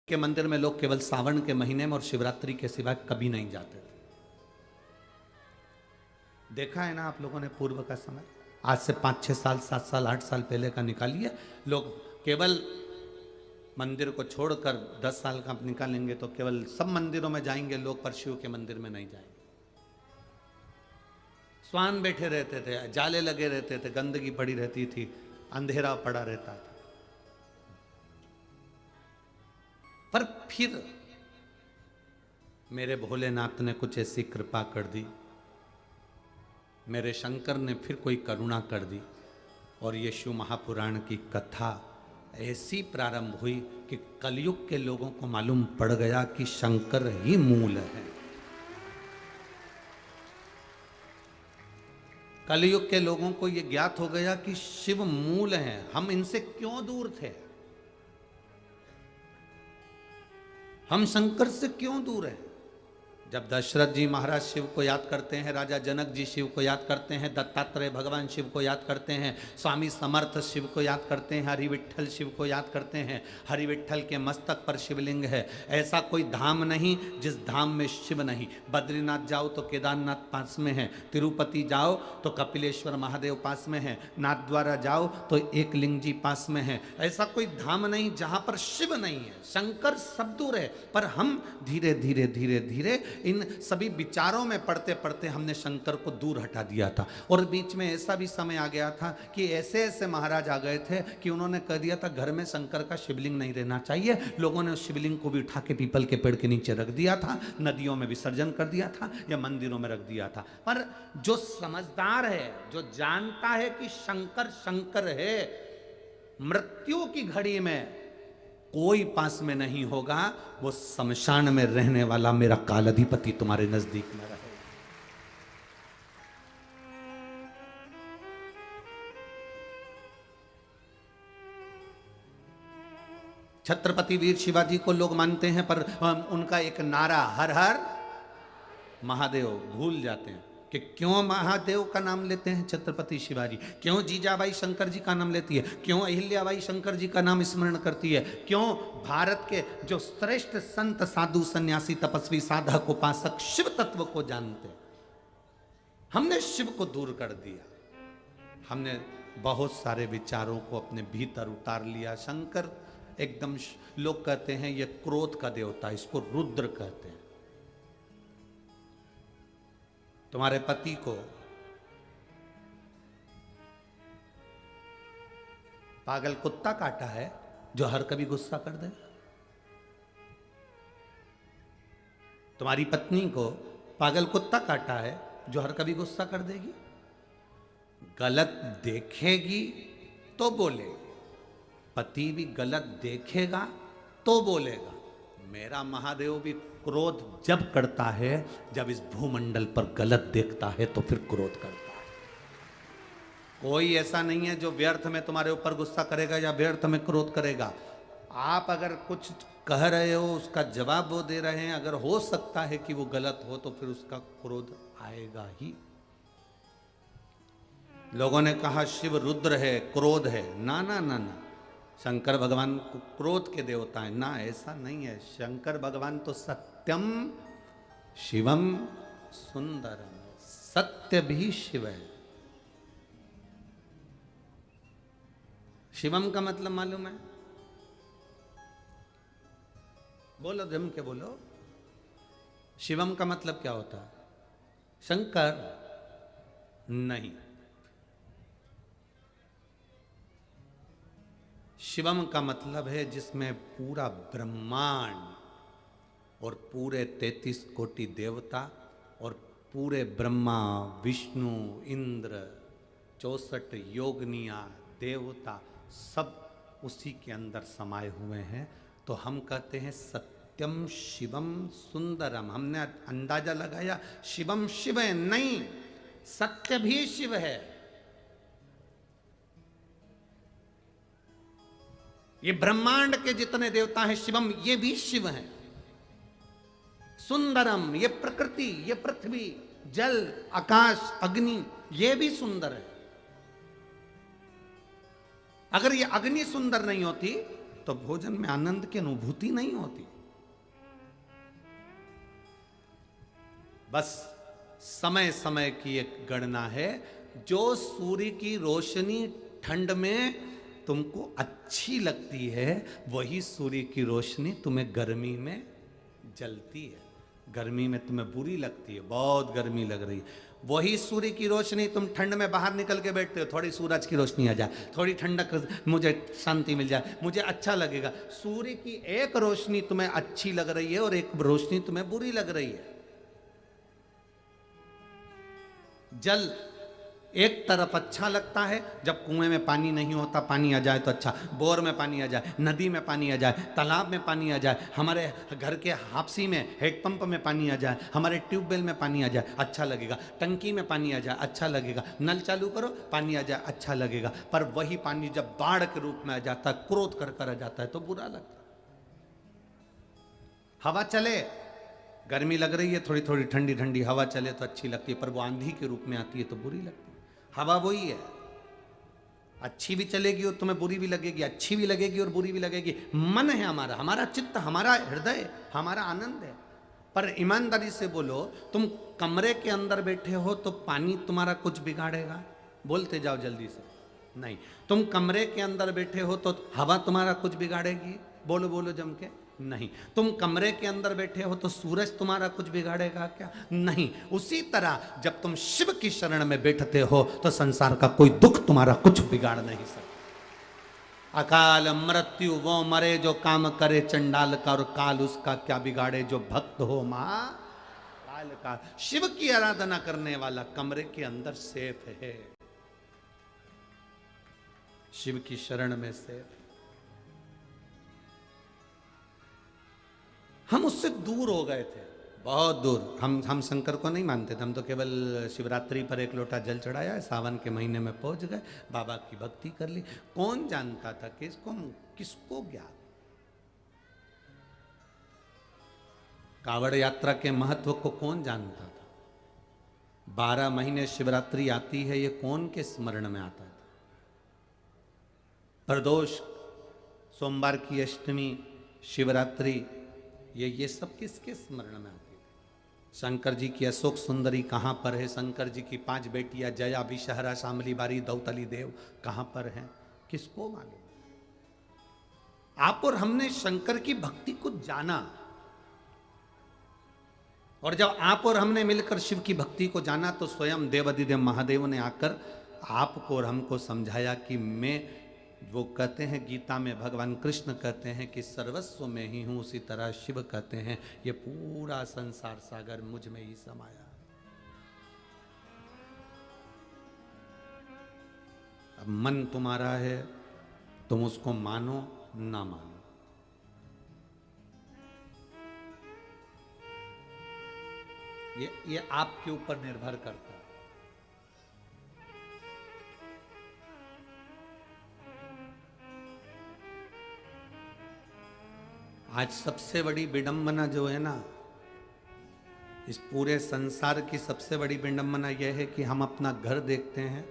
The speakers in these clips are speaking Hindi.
के मंदिर में लोग केवल सावन के महीने में और शिवरात्रि के सिवा कभी नहीं जाते थे। देखा है ना आप लोगों ने पूर्व का समय, आज से 5-6 साल 7 साल 8 साल पहले का निकालिए, लोग केवल मंदिर को छोड़कर 10 साल का निकालेंगे तो केवल सब मंदिरों में जाएंगे लोग, पर शिव के मंदिर में नहीं जाएंगे। स्वान बैठे रहते थे, जाले लगे रहते थे, गंदगी पड़ी रहती थी, अंधेरा पड़ा रहता था। पर फिर मेरे भोलेनाथ ने कुछ ऐसी कृपा कर दी, मेरे शंकर ने फिर कोई करुणा कर दी और ये शिव महापुराण की कथा ऐसी प्रारंभ हुई कि कलयुग के लोगों को मालूम पड़ गया कि शंकर ही मूल है। कलयुग के लोगों को यह ज्ञात हो गया कि शिव मूल है। हम इनसे क्यों दूर थे, हम शंकर से क्यों दूर हैं? जब दशरथ जी महाराज शिव को याद करते हैं, राजा जनक जी शिव को याद करते हैं, दत्तात्रेय भगवान शिव को याद करते हैं, स्वामी समर्थ शिव को याद करते हैं, हरि विट्ठल शिव को याद करते हैं। हरि विट्ठल के मस्तक पर शिवलिंग है। ऐसा कोई धाम नहीं जिस धाम में शिव नहीं। बद्रीनाथ जाओ तो केदारनाथ पास में है, तिरुपति जाओ तो कपिलेश्वर महादेव पास में है, नाथद्वारा जाओ तो एक लिंग जी पास में है। ऐसा कोई धाम नहीं जहां पर शिव नहीं है। शंकर सब दूर है, पर हम धीरे धीरे धीरे धीरे इन सभी विचारों में पढ़ते पढ़ते हमने शंकर को दूर हटा दिया था। और बीच में ऐसा भी समय आ गया था कि ऐसे ऐसे महाराज आ गए थे कि उन्होंने कह दिया था घर में शंकर का शिवलिंग नहीं रहना चाहिए। लोगों ने उस शिवलिंग को भी उठा के पीपल के पेड़ के नीचे रख दिया था, नदियों में विसर्जन कर दिया था या मंदिरों में रख दिया था। पर जो समझदार है, जो जानता है कि शंकर शंकर है, मृत्यु की घड़ी में कोई पास में नहीं होगा, वो शमशान में रहने वाला मेरा कालाधिपति तुम्हारे नजदीक में रहे। छत्रपति वीर शिवाजी को लोग मानते हैं, पर उनका एक नारा हर हर महादेव भूल जाते हैं कि क्यों महादेव का नाम लेते हैं छत्रपति शिवाजी, क्यों जीजाबाई शंकर जी का नाम लेती है, क्यों अहिल्याबाई शंकर जी का नाम स्मरण करती है, क्यों भारत के जो श्रेष्ठ संत साधु सन्यासी तपस्वी साधक उपासक शिव तत्व को जानते हैं। हमने शिव को दूर कर दिया, हमने बहुत सारे विचारों को अपने भीतर उतार लिया। शंकर एकदम, लोग कहते हैं ये क्रोध का देवता, इसको रुद्र कहते हैं। तुम्हारे पति को पागल कुत्ता काटा है जो हर कभी गुस्सा कर दे? तुम्हारी पत्नी को पागल कुत्ता काटा है जो हर कभी गुस्सा कर देगी? गलत देखेगी तो बोलेगी, पति भी गलत देखेगा तो बोलेगा। मेरा महादेव भी क्रोध जब करता है, जब इस भूमंडल पर गलत देखता है तो फिर क्रोध करता है। कोई ऐसा नहीं है जो व्यर्थ में तुम्हारे ऊपर गुस्सा करेगा या व्यर्थ में क्रोध करेगा। आप अगर कुछ कह रहे हो, उसका जवाब वो दे रहे हैं, अगर हो सकता है कि वो गलत हो तो फिर उसका क्रोध आएगा ही। लोगों ने कहा शिव रुद्र है, क्रोध है। ना ना ना ना, शंकर भगवान क्रोध के देवता है ना, ऐसा नहीं है। शंकर भगवान तो सत्यम शिवम सुंदरम, सत्य भी शिव है। शिवम का मतलब मालूम है? बोलो, जम के बोलो, शिवम का मतलब क्या होता है? शंकर नहीं, शिवम का मतलब है जिसमें पूरा ब्रह्मांड और पूरे 33 कोटि देवता और पूरे ब्रह्मा विष्णु इंद्र 64 योगनिया देवता सब उसी के अंदर समाये हुए हैं। तो हम कहते हैं सत्यम शिवम सुंदरम। हमने अंदाजा लगाया शिवम शिव है, नहीं, सत्य भी शिव है। ये ब्रह्मांड के जितने देवता हैं शिवम, ये भी शिव हैं। सुंदरम, ये प्रकृति, ये पृथ्वी, जल, आकाश, अग्नि, ये भी सुंदर है। अगर ये अग्नि सुंदर नहीं होती तो भोजन में आनंद की अनुभूति नहीं होती। बस समय समय की एक गणना है। जो सूर्य की रोशनी ठंड में तुमको अच्छी लगती है, वही सूर्य की रोशनी तुम्हें गर्मी में जलती है। गर्मी में तुम्हें बुरी लगती है, बहुत गर्मी लग रही है, वही सूर्य की रोशनी तुम ठंड में बाहर निकल के बैठते हो, थोड़ी सूरज की रोशनी आ जाए, थोड़ी ठंडक, मुझे शांति मिल जाए, मुझे अच्छा लगेगा। सूर्य की एक रोशनी तुम्हें अच्छी लग रही है और एक रोशनी तुम्हें बुरी लग रही है। जल एक तरफ अच्छा लगता है, जब कुएं में पानी नहीं होता, पानी आ जाए तो अच्छा, बोर में पानी आ जाए, नदी में पानी आ जाए, तालाब में पानी आ जाए, हमारे घर के हापसी में हैंडपंप में पानी आ जाए, हमारे ट्यूबवेल में पानी आ जाए, अच्छा लगेगा। टंकी में पानी आ जाए, अच्छा लगेगा। नल चालू करो, पानी आ जाए, अच्छा लगेगा। पर वही पानी जब बाढ़ के रूप में आ जाता है, क्रोध कर आ जाता है, तो बुरा लगता है। हवा चले, गर्मी लग रही है, थोड़ी थोड़ी ठंडी ठंडी हवा चले तो अच्छी लगती है, पर वो आंधी के रूप में आती है तो बुरी लगती है। हवा वही है, अच्छी भी चलेगी और तुम्हें बुरी भी लगेगी, अच्छी भी लगेगी और बुरी भी लगेगी। मन है हमारा, हमारा चित्त, हमारा हृदय, हमारा आनंद है। पर ईमानदारी से बोलो, तुम कमरे के अंदर बैठे हो तो पानी तुम्हारा कुछ बिगाड़ेगा? बोलते जाओ जल्दी से। नहीं। तुम कमरे के अंदर बैठे हो तो हवा तुम्हारा कुछ बिगाड़ेगी? बोलो बोलो जम के। नहीं। तुम कमरे के अंदर बैठे हो तो सूरज तुम्हारा कुछ बिगाड़ेगा क्या? नहीं। उसी तरह जब तुम शिव की शरण में बैठते हो तो संसार का कोई दुख तुम्हारा कुछ बिगाड़ नहीं सकता। अकाल मृत्यु वो मरे जो काम करे चंडाल का, और काल उसका क्या बिगाड़े जो भक्त हो मां काल का। शिव की आराधना करने वाला कमरे के अंदर सेफ है, शिव की शरण में सेफ। हम उससे दूर हो गए थे, बहुत दूर। हम शंकर को नहीं मानते थे, हम तो केवल शिवरात्रि पर एक लोटा जल चढ़ाया, सावन के महीने में पहुंच गए, बाबा की भक्ति कर ली। कौन जानता था कि किसको ज्ञान? कावड़ यात्रा के महत्व को कौन जानता था? 12 महीने शिवरात्रि आती है, ये कौन के स्मरण में आता था? प्रदोष, सोमवार की अष्टमी, शिवरात्रि, ये सब किसके स्मरण में आती है? शंकर जी की अशोक सुंदरी कहाँ पर है? शंकर जी की 5 बेटियां जया, विषहरा, शामली बारी, दौतली देव कहाँ पर हैं? किसको मालूम? आप और हमने शंकर की भक्ति को जाना, और जब आप और हमने मिलकर शिव की भक्ति को जाना तो स्वयं देवाधिदेव महादेव ने आकर आपको और हमको समझाया कि मैं, वो कहते हैं गीता में, भगवान कृष्ण कहते हैं कि सर्वस्व में ही हूं, उसी तरह शिव कहते हैं ये पूरा संसार सागर मुझ में ही समाया। अब मन तुम्हारा है, तुम उसको मानो ना मानो। ये आपके ऊपर निर्भर करता है। आज सबसे बड़ी विडंबना जो है ना, इस पूरे संसार की सबसे बड़ी विडंबना यह है कि हम अपना घर देखते हैं,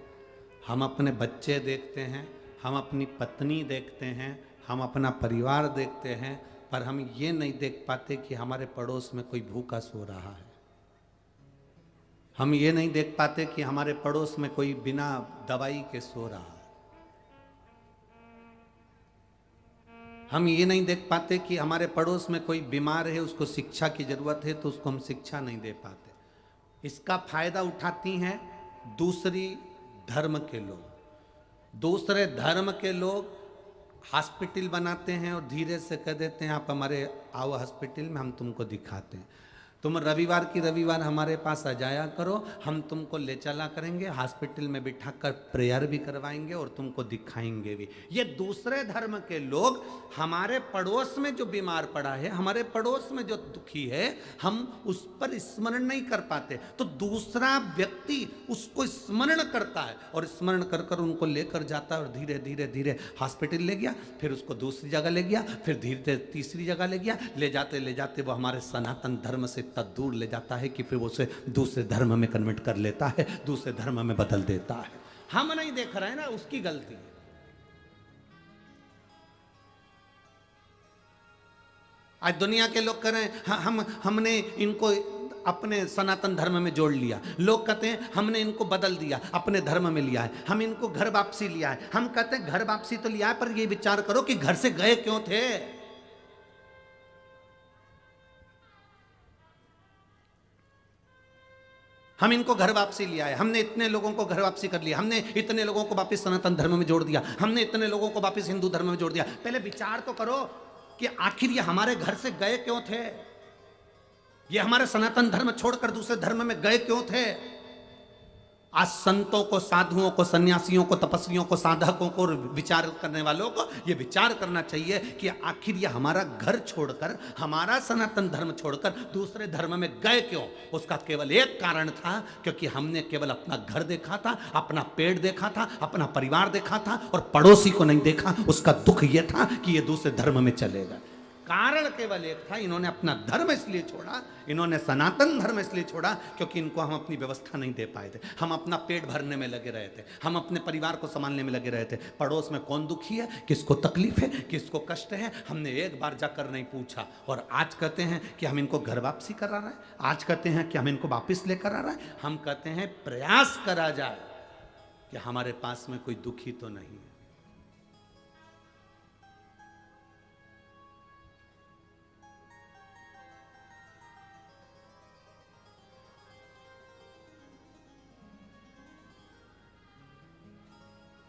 हम अपने बच्चे देखते हैं, हम अपनी पत्नी देखते हैं, हम अपना परिवार देखते हैं, पर हम ये नहीं देख पाते कि हमारे पड़ोस में कोई भूखा सो रहा है। हम ये नहीं देख पाते कि हमारे पड़ोस में कोई बिना दवाई के सो रहा है। हम ये नहीं देख पाते कि हमारे पड़ोस में कोई बीमार है, उसको शिक्षा की जरूरत है, तो उसको हम शिक्षा नहीं दे पाते। इसका फायदा उठाती हैं दूसरी धर्म के लोग। दूसरे धर्म के लोग हॉस्पिटल बनाते हैं और धीरे से कह देते हैं आप हमारे आओ हॉस्पिटल में, हम तुमको दिखाते हैं। तुम रविवार की रविवार हमारे पास आ जाया करो, हम तुमको ले चला करेंगे, हॉस्पिटल में बिठाकर प्रेयर भी करवाएंगे और तुमको दिखाएंगे भी। ये दूसरे धर्म के लोग हमारे पड़ोस में जो बीमार पड़ा है, हमारे पड़ोस में जो दुखी है, हम उस पर स्मरण नहीं कर पाते, तो दूसरा व्यक्ति उसको स्मरण करता है और स्मरण कर कर उनको लेकर जाता है और धीरे धीरे धीरे हॉस्पिटल ले गया, फिर उसको दूसरी जगह ले गया, फिर धीरे तीसरी जगह ले गया। ले जाते वो हमारे सनातन धर्म से इतना दूर ले जाता है कि फिर वो उसे दूसरे धर्म में कन्वर्ट कर लेता है, दूसरे धर्म में बदल देता है। हम नहीं देख रहे हैं ना, उसकी गलती है। आज दुनिया के लोग कह रहे हैं हमने इनको अपने सनातन धर्म में जोड़ लिया। लोग कहते हैं हमने इनको बदल दिया, अपने धर्म में लिया है, हम इनको घर वापसी लिया है। हम कहते हैं घर वापसी तो लिया है, पर ये विचार करो कि घर से गए क्यों थे। हम इनको घर वापसी लिया है, हमने इतने लोगों को घर वापसी कर लिया, हमने इतने लोगों को वापस सनातन धर्म में जोड़ दिया, हमने इतने लोगों को वापस हिंदू धर्म में जोड़ दिया। पहले विचार तो करो कि आखिर ये हमारे घर से गए क्यों थे, ये हमारे सनातन धर्म छोड़कर दूसरे धर्म में गए क्यों थे। आज संतों को, साधुओं को, सन्यासियों को, तपस्वियों को, साधकों को, विचार करने वालों को ये विचार करना चाहिए कि आखिर ये हमारा घर छोड़कर, हमारा सनातन धर्म छोड़कर दूसरे धर्म में गए क्यों। उसका केवल एक कारण था, क्योंकि हमने केवल अपना घर देखा था, अपना पेट देखा था, अपना परिवार देखा था और पड़ोसी को नहीं देखा। उसका दुख यह था कि ये दूसरे धर्म में चलेगा। कारण केवल एक था, इन्होंने अपना धर्म इसलिए छोड़ा, इन्होंने सनातन धर्म इसलिए छोड़ा क्योंकि इनको हम अपनी व्यवस्था नहीं दे पाए थे। हम अपना पेट भरने में लगे रहे थे, हम अपने परिवार को संभालने में लगे रहे थे। पड़ोस में कौन दुखी है, किसको तकलीफ है, किसको कष्ट है, हमने एक बार जाकर नहीं पूछा। और आज कहते हैं कि हम इनको घर वापसी करा रहे हैं, आज कहते हैं कि हम इनको वापिस लेकर आ रहे हैं। हम कहते हैं प्रयास करा जाए कि हमारे पास में कोई दुखी तो नहीं है।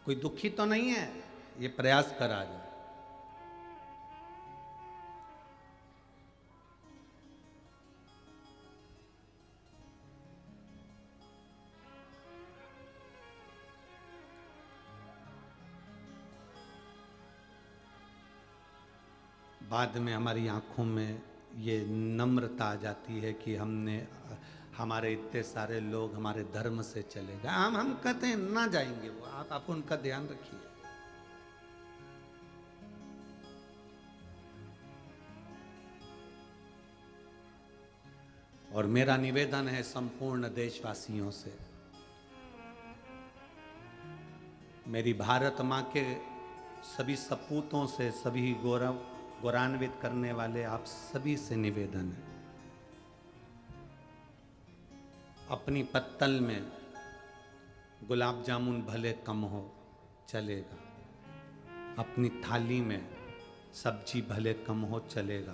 कोई दुखी तो नहीं है, ये प्रयास करा जाए। बाद में हमारी आंखों में ये नम्रता आ जाती है कि हमारे इतने सारे लोग हमारे धर्म से चले गए। हम कहते हैं ना जाएंगे वो, आप उनका ध्यान रखिए। और मेरा निवेदन है संपूर्ण देशवासियों से, मेरी भारत माँ के सभी सपूतों से, सभी गौरवान्वित करने वाले आप सभी से निवेदन है, अपनी पत्तल में गुलाब जामुन भले कम हो चलेगा, अपनी थाली में सब्जी भले कम हो चलेगा,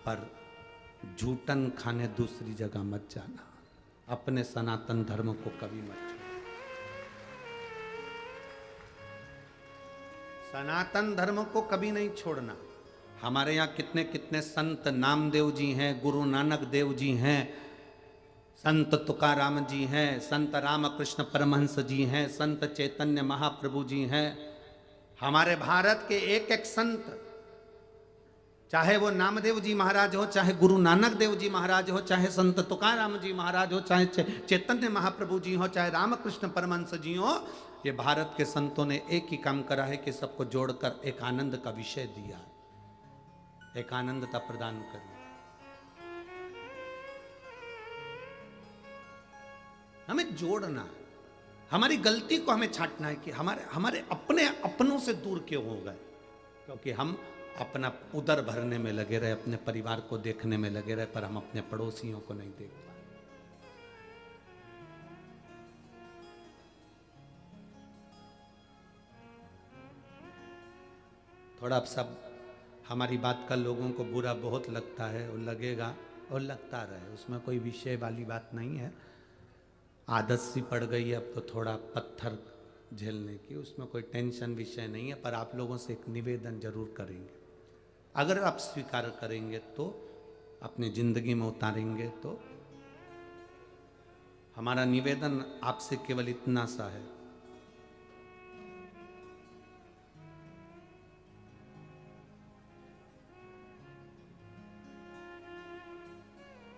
पर झूठन खाने दूसरी जगह मत जाना। अपने सनातन धर्म को कभी मत छोड़ो। सनातन धर्म को कभी नहीं छोड़ना। हमारे यहाँ कितने कितने संत नामदेव जी हैं, गुरु नानक देव जी हैं, संत तुकाराम जी हैं, संत रामकृष्ण परमहंस जी हैं, संत चैतन्य महाप्रभु जी हैं। हमारे भारत के एक एक संत, चाहे वो नामदेव जी महाराज हो, चाहे गुरु नानक देव जी महाराज हो, चाहे संत तुकाराम जी महाराज हो, चाहे चैतन्य महाप्रभु जी हो, चाहे रामकृष्ण परमहंस जी हो, ये भारत के संतों ने एक ही काम करा है कि सबको जोड़कर एक आनंद का विषय दिया, एक आनंदता प्रदान करी। हमें जोड़ना है, हमारी गलती को हमें छांटना है कि हमारे अपने अपनों से दूर क्यों हो गए, क्योंकि हम अपना उदर भरने में लगे रहे, अपने परिवार को देखने में लगे रहे, पर हम अपने पड़ोसियों को नहीं देख पाए। थोड़ा सब हमारी बात का लोगों को बुरा बहुत लगता है, और लगेगा और लगता रहे, उसमें कोई विषय वाली बात नहीं है। आदत सी पड़ गई है अब तो थोड़ा पत्थर झेलने की, उसमें कोई टेंशन विषय नहीं है। पर आप लोगों से एक निवेदन जरूर करेंगे, अगर आप स्वीकार करेंगे तो, अपनी जिंदगी में उतारेंगे तो। हमारा निवेदन आपसे केवल इतना सा है,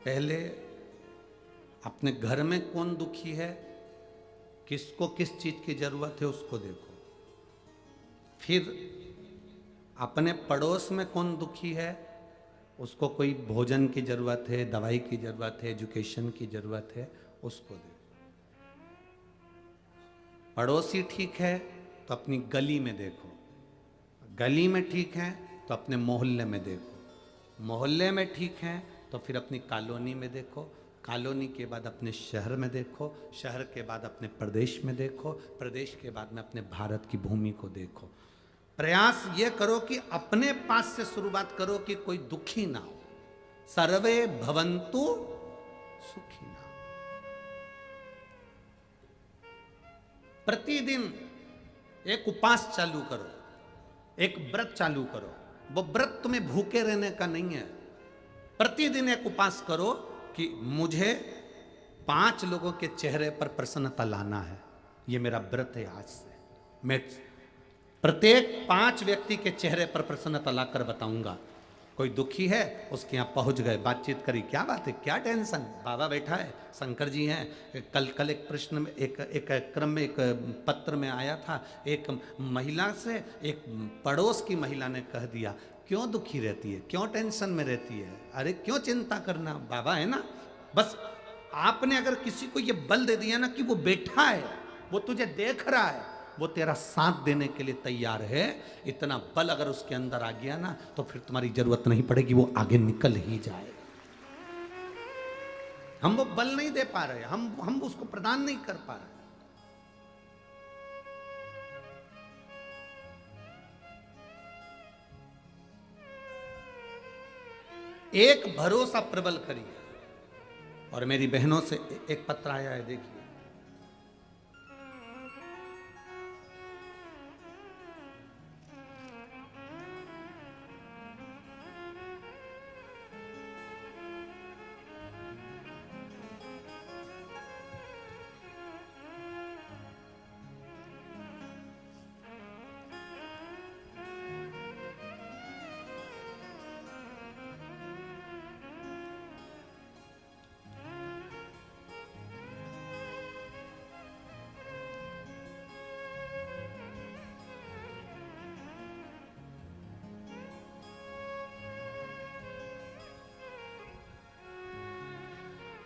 पहले अपने घर में कौन दुखी है, किसको किस चीज की जरूरत है उसको देखो। फिर अपने पड़ोस में कौन दुखी है, उसको कोई भोजन की जरूरत है, दवाई की जरूरत है, एजुकेशन की जरूरत है, उसको देखो। पड़ोसी ठीक है तो अपनी गली में देखो, गली में ठीक है तो अपने मोहल्ले में देखो, मोहल्ले में ठीक हैं तो फिर अपनी कॉलोनी में देखो, कॉलोनी के बाद अपने शहर में देखो, शहर के बाद अपने प्रदेश में देखो, प्रदेश के बाद में अपने भारत की भूमि को देखो। प्रयास ये करो कि अपने पास से शुरुआत करो कि कोई दुखी ना हो। सर्वे भवन्तु सुखी ना। प्रतिदिन एक उपास चालू करो, एक व्रत चालू करो। वो व्रत तुम्हें भूखे रहने का नहीं है। प्रतिदिन एक उपास करो कि मुझे 5 लोगों के चेहरे पर प्रसन्नता लाना है। ये मेरा व्रत है। आज से मैं प्रत्येक 5 व्यक्ति के चेहरे पर प्रसन्नता लाकर बताऊंगा। कोई दुखी है, उसके यहाँ पहुंच गए, बातचीत करी, क्या बात है, क्या टेंशन, बाबा बैठा है, शंकर जी हैं। कल एक प्रश्न में एक क्रम में एक पत्र में आया था, एक महिला से एक पड़ोस की महिला ने कह दिया, क्यों दुखी रहती है, क्यों टेंशन में रहती है, अरे क्यों चिंता करना, बाबा है ना। बस आपने अगर किसी को ये बल दे दिया ना कि वो बैठा है, वो तुझे देख रहा है, वो तेरा साथ देने के लिए तैयार है, इतना बल अगर उसके अंदर आ गया ना, तो फिर तुम्हारी जरूरत नहीं पड़ेगी, वो आगे निकल ही जाएगा। हम वो बल नहीं दे पा रहे, हम उसको प्रदान नहीं कर पा रहे। एक भरोसा प्रबल करिए। और मेरी बहनों से एक पत्र आया है, देखिए।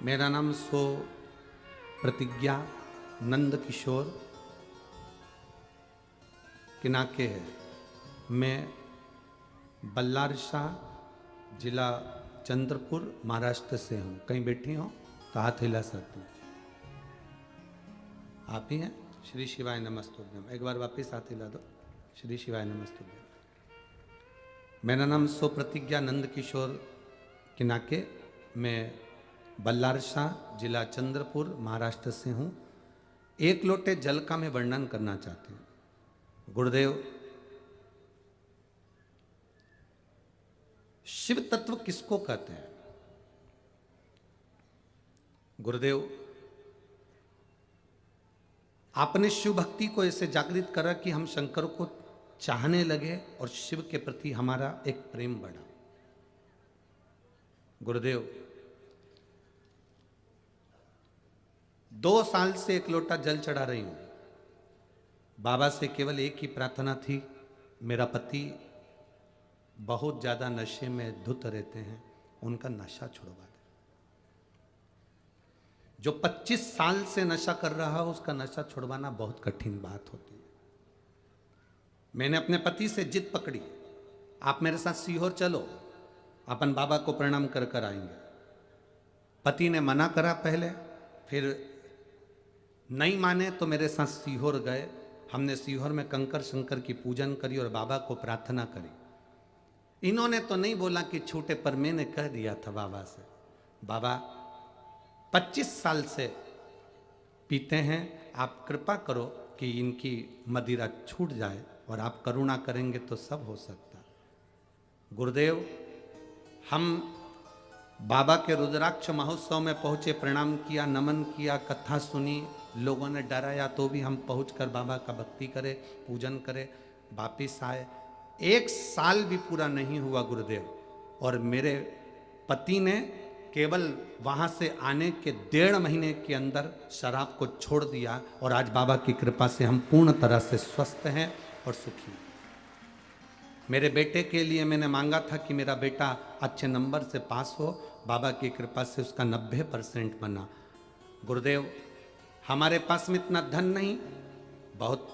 मेरा नाम सो प्रतिज्ञा नंद किशोर किनाके है। मैं बल्लारशाह जिला चंद्रपुर महाराष्ट्र से हूँ। कहीं बैठी हो तो हाथ हिला सकती हूँ। आप ही हैं? श्री शिवाय नमस्तुभ्यम। एक बार वापस हाथ हिला दो। श्री शिवाय नमस्तुभ्यम। मेरा नाम सो प्रतिज्ञा नंद किशोर किनाके, मैं बल्लारशाह जिला चंद्रपुर महाराष्ट्र से हूँ। एक लोटे जल का मैं वर्णन करना चाहती हूँ। गुरुदेव, शिव तत्व किसको कहते हैं? गुरुदेव, आपने शिव भक्ति को ऐसे जागृत करा कि हम शंकर को चाहने लगे और शिव के प्रति हमारा एक प्रेम बढ़ा। गुरुदेव, 2 साल से एक लोटा जल चढ़ा रही हूं। बाबा से केवल एक ही प्रार्थना थी, मेरा पति बहुत ज्यादा नशे में धुत रहते हैं, उनका नशा छुड़वा दे। जो 25 साल से नशा कर रहा हो, उसका नशा छुड़वाना बहुत कठिन बात होती है। मैंने अपने पति से जिद पकड़ी, आप मेरे साथ सीहोर चलो, अपन बाबा को प्रणाम कर कर आएंगे। पति ने मना करा पहले, फिर नहीं माने तो मेरे साथ सीहोर गए। हमने सीहोर में कंकर शंकर की पूजन करी और बाबा को प्रार्थना करी। इन्होंने तो नहीं बोला कि छूटे, पर मैंने कह दिया था बाबा से, बाबा 25 साल से पीते हैं, आप कृपा करो कि इनकी मदिरा छूट जाए, और आप करुणा करेंगे तो सब हो सकता। गुरुदेव, हम बाबा के रुद्राक्ष महोत्सव में पहुंचे, प्रणाम किया, नमन किया, कथा सुनी, लोगों ने डराया तो भी हम पहुंचकर बाबा का भक्ति करे, पूजन करे, वापिस आए। 1 साल भी पूरा नहीं हुआ गुरुदेव, और मेरे पति ने केवल वहां से आने के 1.5 महीने के अंदर शराब को छोड़ दिया, और आज बाबा की कृपा से हम पूर्ण तरह से स्वस्थ हैं और सुखी हैं। मेरे बेटे के लिए मैंने मांगा था कि मेरा बेटा अच्छे नंबर से पास हो, बाबा की कृपा से उसका 90% बना। गुरुदेव, हमारे पास में इतना धन नहीं, बहुत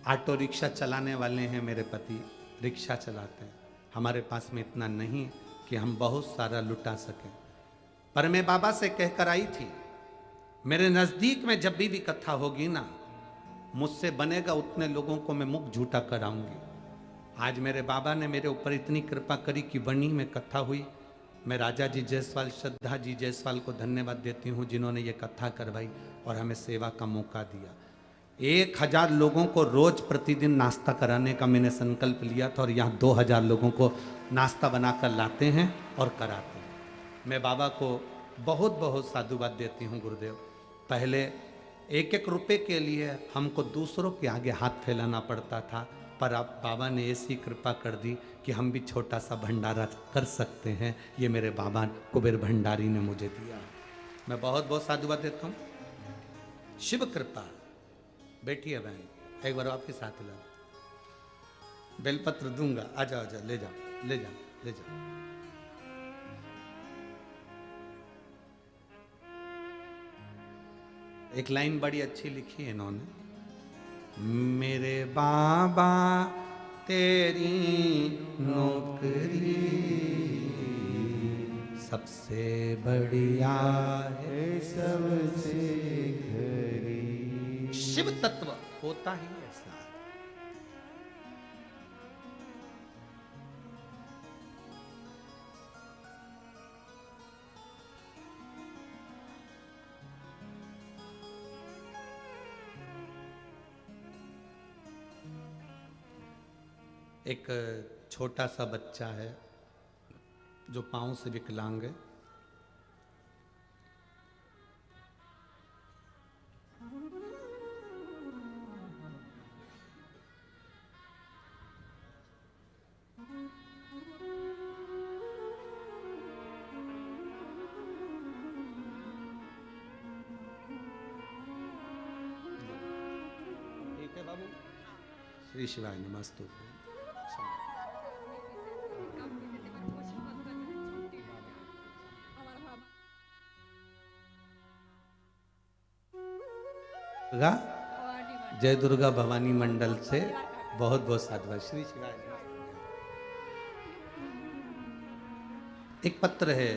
ऑटो रिक्शा चलाने वाले हैं मेरे पति, रिक्शा चलाते हैं, हमारे पास में इतना नहीं है कि हम बहुत सारा लुटा सकें। पर मैं बाबा से कहकर आई थी, मेरे नज़दीक में जब भी कथा होगी ना, मुझसे बनेगा उतने लोगों को मैं मुख झूठा कराऊंगी। आज मेरे बाबा ने मेरे ऊपर इतनी कृपा करी कि बनी में कथा हुई। मैं राजा जी जायसवाल, श्रद्धा जी जायसवाल को धन्यवाद देती हूँ जिन्होंने ये कथा करवाई और हमें सेवा का मौका दिया। 1000 लोगों को रोज प्रतिदिन नाश्ता कराने का मैंने संकल्प लिया था और यहाँ 2000 लोगों को नाश्ता बनाकर लाते हैं और कराते हैं। मैं बाबा को बहुत बहुत साधुवाद देती हूँ गुरुदेव। पहले 1-1 रुपए के लिए हमको दूसरों के आगे हाथ फैलाना पड़ता था, पर अब बाबा ने ऐसी कृपा कर दी कि हम भी छोटा सा भंडारा कर सकते हैं। ये मेरे बाबा कुबेर भंडारी ने मुझे दिया। मैं बहुत बहुत साधुवाद देता हूँ। शिव कृपा। बैठिए बहन, एक बार वापिस हाथ ला, बेलपत्र दूंगा, आ जाओ, ले जाओ, ले जाओ, ले जाओ। एक लाइन बड़ी अच्छी लिखी है इन्होंने, मेरे बाबा तेरी नौकरी सबसे बढ़िया है सबसे घरी। शिव तत्व होता ही ऐसा। एक छोटा सा बच्चा है जो पांव से विकलांग है। ठीक है बाबू, श्री शिवाय नमस्तु। जय दुर्गा भवानी मंडल से बहुत बहुत साधुवाद। श्री शिवाय। एक पत्र है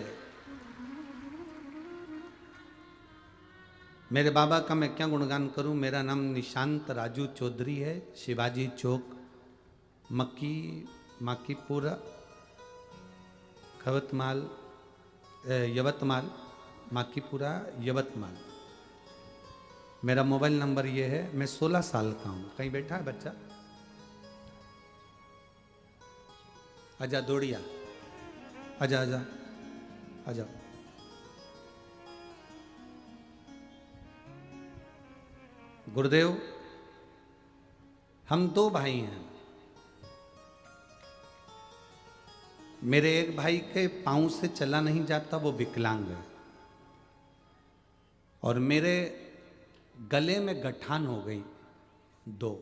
मेरे बाबा का, मैं क्या गुणगान करूं। मेरा नाम निशांत राजू चौधरी है, शिवाजी चौक, मक्कीपुरा, खवतमाल, यवतमाल, मक्कीपुरा, यवतमाल। मेरा मोबाइल नंबर ये है। मैं 16 साल का हूँ। कहीं बैठा है बच्चा? आजा दौड़िया, आजा आजा आजा। गुरुदेव, हम 2 भाई हैं। मेरे एक भाई के पांव से चला नहीं जाता, वो विकलांग है, और मेरे गले में गठान हो गई 2।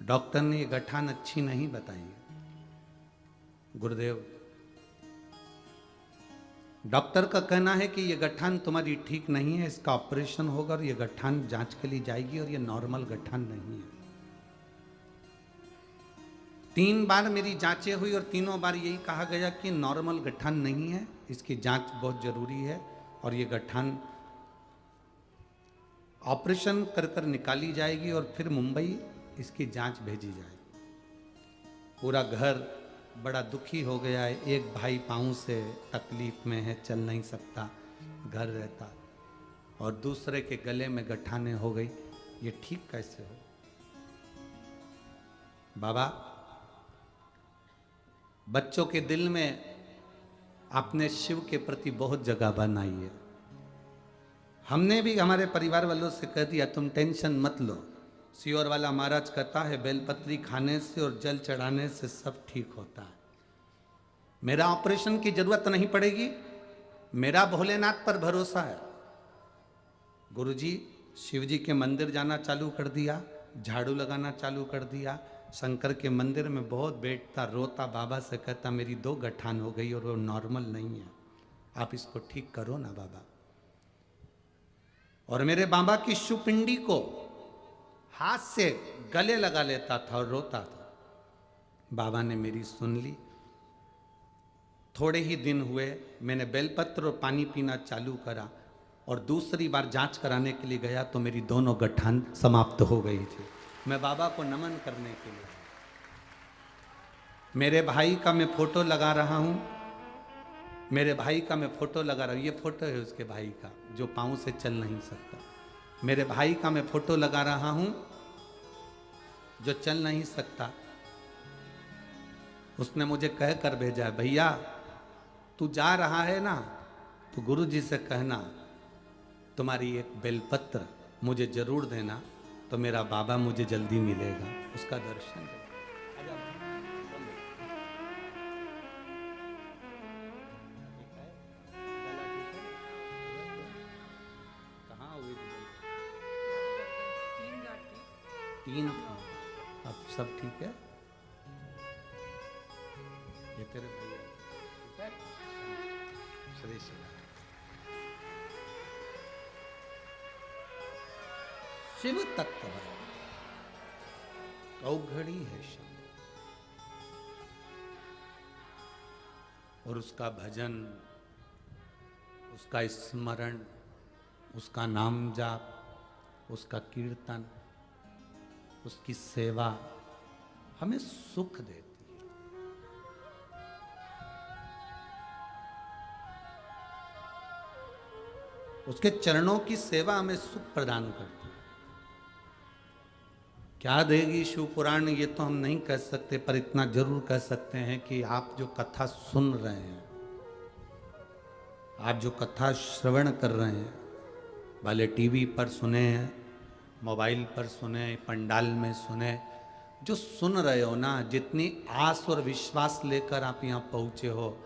डॉक्टर ने ये गठान अच्छी नहीं बताई। गुरुदेव, डॉक्टर का कहना है कि ये गठान तुम्हारी ठीक नहीं है, इसका ऑपरेशन होगा और ये गठान जांच के लिए जाएगी और ये नॉर्मल गठान नहीं है। 3 बार मेरी जांचें हुई और तीनों बार यही कहा गया कि नॉर्मल गठान नहीं है, इसकी जांच बहुत जरूरी है और ये गठान ऑपरेशन कर कर निकाली जाएगी और फिर मुंबई इसकी जांच भेजी जाएगी। पूरा घर बड़ा दुखी हो गया है। एक भाई पाँव से तकलीफ में है, चल नहीं सकता, घर रहता, और दूसरे के गले में गठाने हो गई। ये ठीक कैसे हो? बाबा, बच्चों के दिल में आपने शिव के प्रति बहुत जगह बनाई है। हमने भी हमारे परिवार वालों से कह दिया तुम टेंशन मत लो। सियोर वाला महाराज कहता है बेलपत्री खाने से और जल चढ़ाने से सब ठीक होता है। मेरा ऑपरेशन की जरूरत नहीं पड़ेगी, मेरा भोलेनाथ पर भरोसा है। गुरुजी शिव जी के मंदिर जाना चालू कर दिया, झाड़ू लगाना चालू कर दिया। शंकर के मंदिर में बहुत बैठता, रोता, बाबा से कहता मेरी 2 गठान हो गई और वो नॉर्मल नहीं है, आप इसको ठीक करो ना बाबा। और मेरे बाबा की शुपिंडी को हाथ से गले लगा लेता था और रोता था। बाबा ने मेरी सुन ली थोड़े ही दिन हुए मैंने बेलपत्र और पानी पीना चालू करा और दूसरी बार जांच कराने के लिए गया तो मेरी दोनों गठान समाप्त हो गई थी। मैं बाबा को नमन करने के लिए, मेरे भाई का मैं फोटो लगा रहा हूं, मेरे भाई का मैं फोटो लगा रहा हूं, ये फोटो है उसके भाई का जो पांव से चल नहीं सकता। मेरे भाई का मैं फोटो लगा रहा हूं जो चल नहीं सकता। उसने मुझे कह कर भेजा है, भैया तू जा रहा है ना तो गुरु जी से कहना तुम्हारी एक बेलपत्र मुझे जरूर देना, तो मेरा बाबा मुझे जल्दी मिलेगा, उसका दर्शन है। कहाँ हुई? तीन। अब सब ठीक है? ये तेरे भैया श्री शिव तत्व है, अवघड़ी है शब्द, और उसका भजन, उसका स्मरण, उसका नाम जाप, उसका कीर्तन, उसकी सेवा हमें सुख देती है। उसके चरणों की सेवा हमें सुख प्रदान करती है। क्या देगी शिव पुराण ये तो हम नहीं कह सकते, पर इतना जरूर कह सकते हैं कि आप जो कथा सुन रहे हैं, आप जो कथा श्रवण कर रहे हैं, भले टीवी पर सुने हैं, मोबाइल पर सुने, पंडाल में सुने, जो सुन रहे हो ना, जितनी आस और विश्वास लेकर आप यहाँ पहुँचे हो,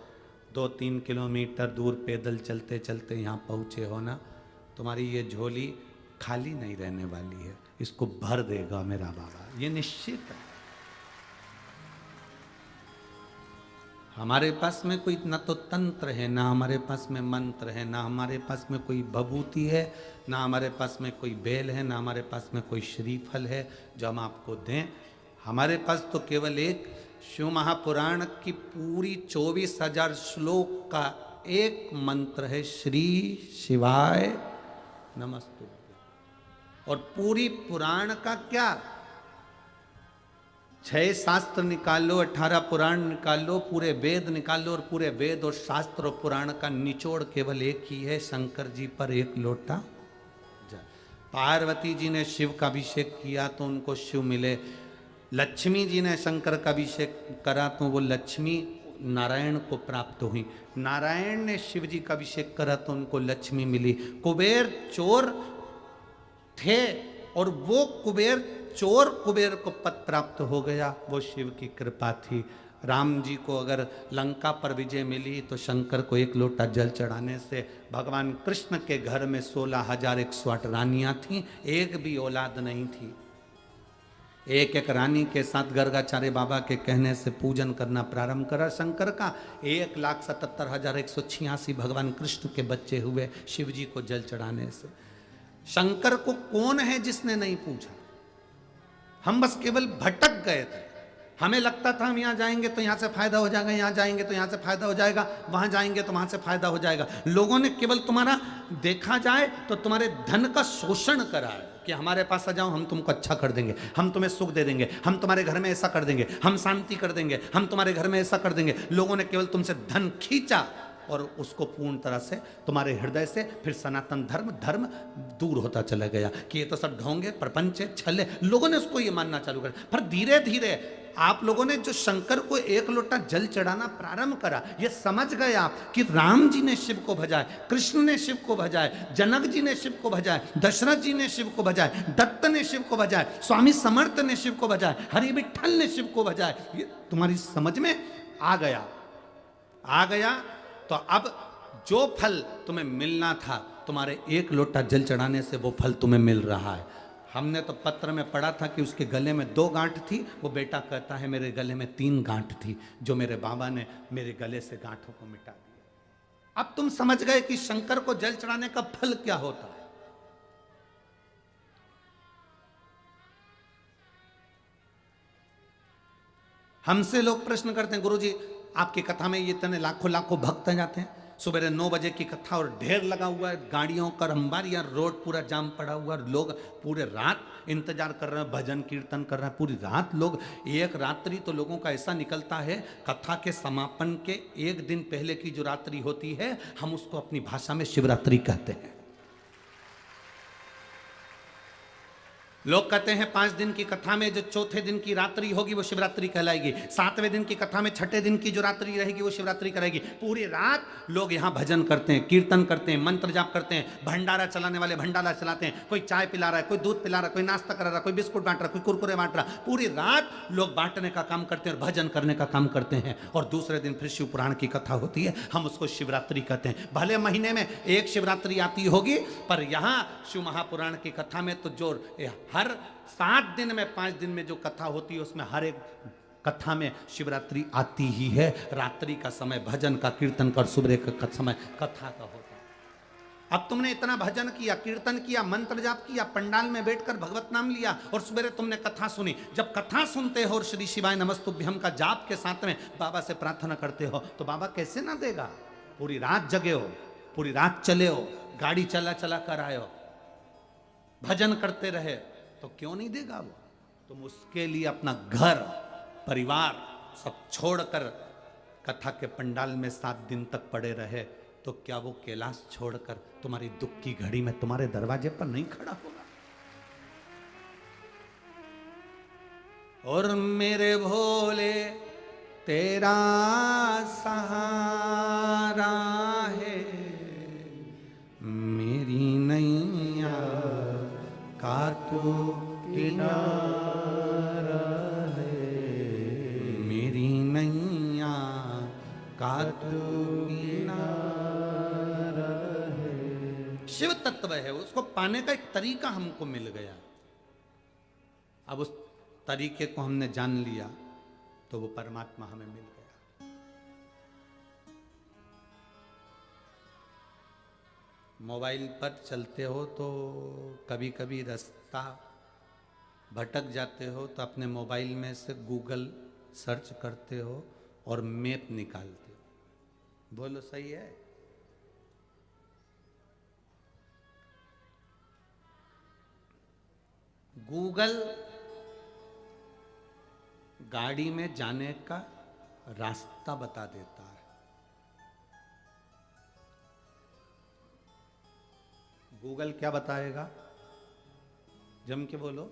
2-3 किलोमीटर दूर पैदल चलते चलते यहाँ पहुँचे हो ना, तुम्हारी ये झोली खाली नहीं रहने वाली है, इसको भर देगा मेरा बाबा, ये निश्चित है। हमारे पास में कोई ना तो तंत्र है, ना हमारे पास में मंत्र है, ना हमारे पास में कोई भभूति है, ना हमारे पास में कोई बेल है, ना हमारे पास में कोई श्रीफल है जो हम आपको दें। हमारे पास तो केवल एक शिव महापुराण की पूरी 24,000 श्लोक का एक मंत्र है, श्री शिवाय नमस्तुभ्यं। और पूरी पुराण का क्या, 6 शास्त्र निकाल लो, 18 पुराण निकाल लो, पूरे वेद निकाल लो, और पूरे वेद और शास्त्र और पुराण का निचोड़ केवल एक ही है, शंकर जी पर एक लोटा जल। पार्वती जी ने शिव का अभिषेक किया तो उनको शिव मिले, लक्ष्मी जी ने शंकर का अभिषेक करा तो वो लक्ष्मी नारायण को प्राप्त हुई, नारायण ने शिव जी का अभिषेक करा तो उनको लक्ष्मी मिली। कुबेर चोर थे और वो कुबेर चोर कुबेर को पद प्राप्त हो गया, वो शिव की कृपा थी। राम जी को अगर लंका पर विजय मिली तो शंकर को एक लोटा जल चढ़ाने से। भगवान कृष्ण के घर में 16,108 रानियां थीं, एक भी औलाद नहीं थी। एक एक रानी के साथ गर्गाचार्य बाबा के कहने से पूजन करना प्रारंभ करा शंकर का। 1,77,186 भगवान कृष्ण के बच्चे हुए शिव जी को जल चढ़ाने से। शंकर को कौन है जिसने नहीं पूछा, हम बस केवल भटक गए थे। हमें लगता था हम यहाँ जाएंगे तो यहाँ से फायदा हो जाएगा, यहाँ जाएंगे तो यहाँ से फायदा हो जाएगा, वहां जाएंगे तो वहां से फायदा हो जाएगा। लोगों ने केवल तुम्हारा, देखा जाए तो तुम्हारे धन का शोषण करा है कि हमारे पास आ जाओ, हम तुमको अच्छा कर देंगे, हम तुम्हें सुख दे देंगे, हम तुम्हारे घर में ऐसा कर देंगे, हम शांति कर देंगे, हम तुम्हारे घर में ऐसा कर देंगे। लोगों ने केवल तुमसे धन खींचा और उसको पूर्ण तरह से तुम्हारे हृदय से फिर सनातन धर्म दूर होता चला गया कि ये तो सब ढोंगे, प्रपंच है, छल है। लोगों ने उसको ये मानना चालू कर, पर धीरे धीरे आप लोगों ने जो शंकर को एक लोटा जल चढ़ाना प्रारंभ करा, ये समझ गए आप कि राम जी ने शिव को भजाए, कृष्ण ने शिव को भजाए, जनक जी ने शिव को भजाए, दशरथ जी ने शिव को भजाए, दत्त ने शिव को भजाए, स्वामी समर्थ ने शिव को भजाए, हरि विठल ने शिव को भजाए। ये तुम्हारी समझ में आ गया तो अब जो फल तुम्हें मिलना था, तुम्हारे एक लोटा जल चढ़ाने से वो फल तुम्हें मिल रहा है। हमने तो पत्र में पढ़ा था कि उसके गले में 2 गांठ थी, वो बेटा कहता है मेरे गले में 3 गांठ थी, जो मेरे बाबा ने मेरे गले से गांठों को मिटा दिया। अब तुम समझ गए कि शंकर को जल चढ़ाने का फल क्या होता है। हमसे लोग प्रश्न करते हैं, गुरुजी आपकी कथा में ये इतने लाखों लाखों भक्त जाते हैं, सुबह 9 बजे की कथा और ढेर लगा हुआ है गाड़ियों का, अंबारियां रोड पूरा जाम पड़ा हुआ है, लोग पूरे रात इंतजार कर रहे हैं, भजन कीर्तन कर रहे हैं पूरी रात लोग। एक रात्रि तो लोगों का ऐसा निकलता है, कथा के समापन के एक दिन पहले की जो रात्रि होती है, हम उसको अपनी भाषा में शिवरात्रि कहते हैं। लोग कहते हैं 5 दिन की कथा में जो चौथे दिन की रात्रि होगी वो शिवरात्रि कहलाएगी, 7वें दिन की कथा में छठे दिन की जो रात्रि रहेगी वो शिवरात्रि कहलाएगी। पूरी रात लोग यहाँ भजन करते हैं, कीर्तन करते हैं, मंत्र जाप करते हैं, भंडारा चलाने वाले भंडारा चलाते हैं, कोई चाय पिला रहा है, कोई दूध पिला रहा है, कोई नाश्ता करा रहा है, कोई बिस्कुट बांट रहा है, कोई कुरकुरे बांट रहा है। पूरी रात लोग बांटने का काम करते हैं और भजन करने का काम करते हैं। और दूसरे दिन फिर शिव पुराण की कथा होती है, हम उसको शिवरात्रि कहते हैं। भले महीने में एक शिवरात्रि आती होगी, पर यहाँ शिव महापुराण की कथा में तो जो हर 7 दिन में 5 दिन में जो कथा होती है उसमें हर एक कथा में शिवरात्रि आती ही है। रात्रि का समय भजन का, कीर्तन का, सुबह का समय कथा का होता है। अब तुमने इतना भजन किया, कीर्तन किया, मंत्र जाप किया, पंडाल में बैठकर भगवत नाम लिया और सुबह तुमने कथा सुनी। जब कथा सुनते हो और श्री शिवाय नमस्तुभ्यम का जाप के साथ में बाबा से प्रार्थना करते हो तो बाबा कैसे ना देगा। पूरी रात जगे हो, पूरी रात चले हो, गाड़ी चला चला कर आए हो, भजन करते रहे, तो क्यों नहीं देगा वो। तुम उसके लिए अपना घर परिवार सब छोड़कर कथा के पंडाल में 7 दिन तक पड़े रहे, तो क्या वो कैलाश छोड़कर तुम्हारी दुख की घड़ी में तुम्हारे दरवाजे पर नहीं खड़ा होगा। और मेरे भोले तेरा सहारा है, मेरी नैया का तो किनारा है, मेरी नैया का तो किनारा है। शिव तत्व है, उसको पाने का एक तरीका हमको मिल गया। अब उस तरीके को हमने जान लिया तो वो परमात्मा हमें मिल गया। मोबाइल पर चलते हो तो कभी कभी रास्ता भटक जाते हो तो अपने मोबाइल में से गूगल सर्च करते हो और मैप निकालते हो। बोलो सही है? गूगल गाड़ी में जाने का रास्ता बता देता है। गूगल क्या बताएगा? जम के बोलो,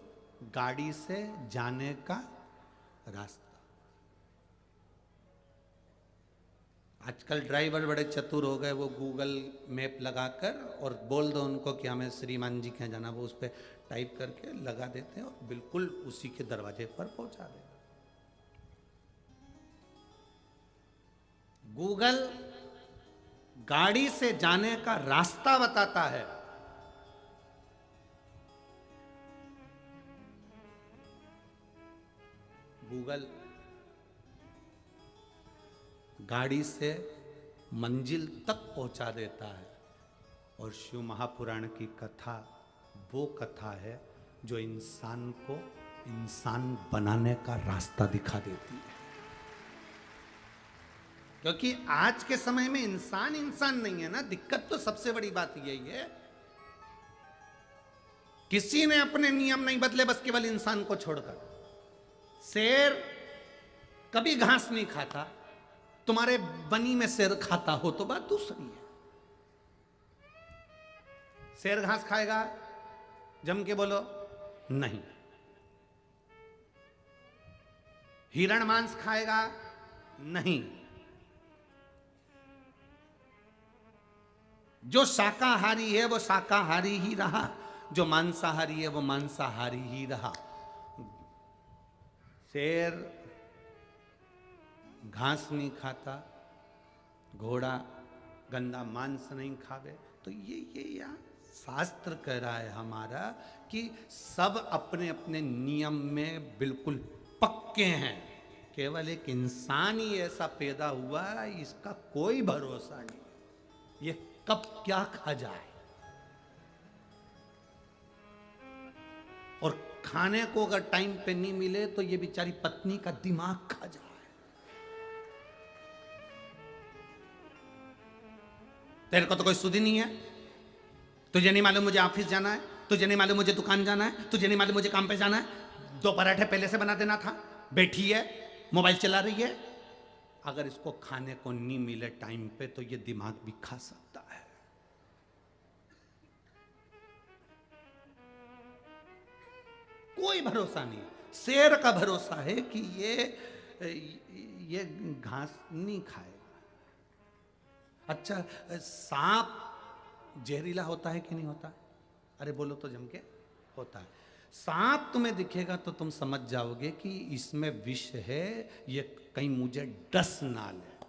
गाड़ी से जाने का रास्ता। आजकल ड्राइवर बड़े चतुर हो गए, वो गूगल मैप लगाकर और बोल दो उनको कि हमें श्रीमान जी के यहाँ जाना, वो उस पर टाइप करके लगा देते हैं और बिल्कुल उसी के दरवाजे पर पहुंचा देगा। गूगल गाड़ी से जाने का रास्ता बताता है। गूगल गाड़ी से मंजिल तक पहुंचा देता है। और शिव महापुराण की कथा वो कथा है जो इंसान को इंसान बनाने का रास्ता दिखा देती है। क्योंकि आज के समय में इंसान इंसान नहीं है ना, दिक्कत तो सबसे बड़ी बात यही है। किसी ने अपने नियम नहीं बदले, बस केवल इंसान को छोड़कर। शेर कभी घास नहीं खाता, तुम्हारे बनी में शेर खाता हो तो बात दूसरी है। शेर घास खाएगा? जम के बोलो, नहीं। हिरण मांस खाएगा? नहीं। जो शाकाहारी है वो शाकाहारी ही रहा, जो मांसाहारी है वो मांसाहारी ही रहा। शेर घास नहीं खाता, घोड़ा गंदा मांस नहीं खावे, तो ये या शास्त्र कह रहा है हमारा कि सब अपने अपने नियम में बिल्कुल पक्के हैं। केवल एक इंसान ही ऐसा पैदा हुआ है, इसका कोई भरोसा नहीं, ये कब क्या खा जाए। और खाने को अगर टाइम पे नहीं मिले तो ये बेचारी पत्नी का दिमाग खा जाए। तेरे को तो कोई सुध ही नहीं है। तुझे नहीं मालूम मुझे ऑफिस जाना है, तुझे नहीं मालूम मुझे दुकान जाना है, तुझे नहीं मालूम मुझे काम पे जाना है। 2 पराठे पहले से बना देना था। बैठी है, मोबाइल चला रही है। अगर इसको खाने को नहीं मिले टाइम पे तो ये दिमाग भी खा सकता है। कोई भरोसा नहीं। शेर का भरोसा है कि ये घास नहीं खाएगा। अच्छा, सांप जहरीला होता है कि नहीं होता? अरे बोलो तो जम के, होता है। सांप तुम्हें दिखेगा तो तुम समझ जाओगे कि इसमें विष है, ये कहीं मुझे डस ना ले।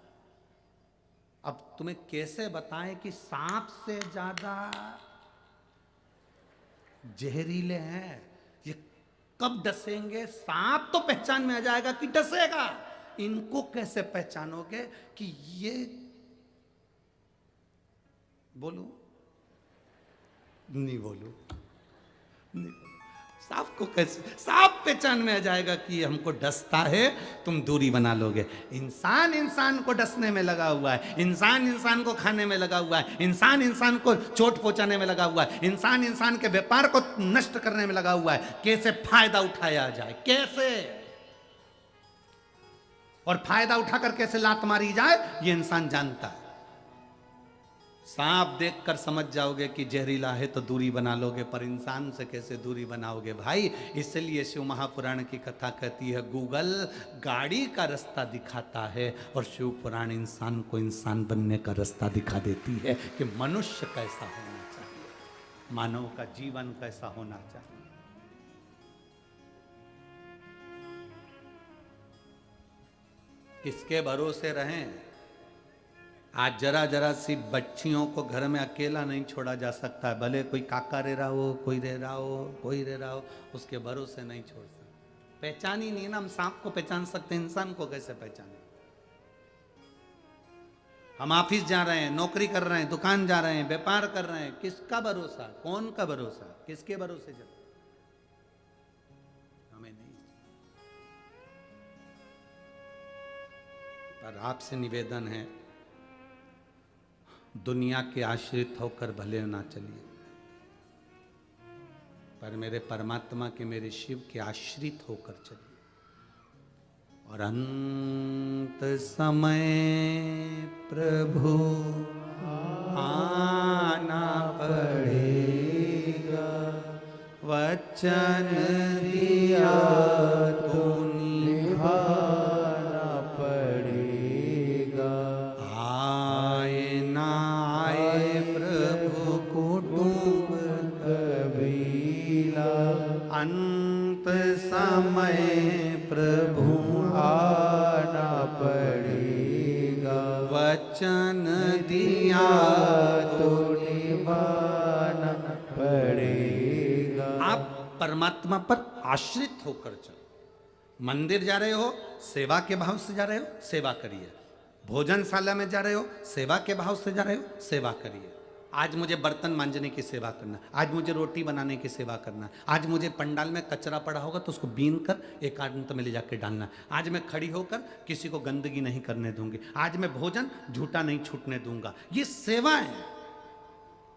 अब तुम्हें कैसे बताएं कि सांप से ज्यादा जहरीले हैं? ये कब डसेंगे? सांप तो पहचान में आ जाएगा कि डसेगा। इनको कैसे पहचानोगे कि ये, बोलूं नहीं बोलूं? नहीं बोलूं। सांप को कैसे, सांप पहचान में आ जाएगा कि ये हमको डसता है, तुम दूरी बना लोगे। इंसान इंसान को डसने में लगा हुआ है, इंसान इंसान को खाने में लगा हुआ है, इंसान इंसान को चोट पहुंचाने में लगा हुआ है, इंसान इंसान के व्यापार को नष्ट करने में लगा हुआ है। कैसे फायदा उठाया जाए, कैसे, और फायदा उठाकर कैसे लात मारी जाए, ये इंसान जानता है। सांप देखकर समझ जाओगे कि जहरीला है तो दूरी बना लोगे, पर इंसान से कैसे दूरी बनाओगे भाई? इसलिए शिव महापुराण की कथा कहती है, गूगल गाड़ी का रास्ता दिखाता है और शिव पुराण इंसान को इंसान बनने का रास्ता दिखा देती है कि मनुष्य कैसा होना चाहिए, मानव का जीवन कैसा होना चाहिए। किसके भरोसे रहें? आज जरा जरा सी बच्चियों को घर में अकेला नहीं छोड़ा जा सकता है। भले कोई काका रह रहा हो, कोई रह रहा हो, कोई रह रहा हो, उसके भरोसे नहीं छोड़ सकते। पहचान ही नहीं ना। हम सांप को पहचान सकते, इंसान को कैसे पहचाने? हम ऑफिस जा रहे हैं, नौकरी कर रहे हैं, दुकान जा रहे हैं, व्यापार कर रहे हैं, किसका भरोसा, कौन का भरोसा, किसके भरोसे चल? हमें नहीं। पर आपसे निवेदन है, दुनिया के आश्रित होकर भले ना चलिए, पर मेरे परमात्मा के, मेरे शिव के आश्रित होकर चलिए। और अंत समय प्रभु आना पड़ेगा, वचन दिया तो निभाना पड़ेगा। आए ना आए प्रभु कुटुंब कबीला, अंत समय प्रभु आना पड़ेगा, वचन दिया तो निभाना पड़ेगा। आप परमात्मा पर आश्रित होकर चलो। मंदिर जा रहे हो, सेवा के भाव से जा रहे हो, सेवा करिए। भोजनशाला में जा रहे हो, सेवा के भाव से जा रहे हो, सेवा करिए। आज मुझे बर्तन मांजने की सेवा करना, आज मुझे रोटी बनाने की सेवा करना, आज मुझे पंडाल में कचरा पड़ा होगा तो उसको बीन कर एक आदमी में ले जाकर डालना, आज मैं खड़ी होकर किसी को गंदगी नहीं करने दूंगी, आज मैं भोजन झूठा नहीं छूटने दूंगा। ये सेवा है।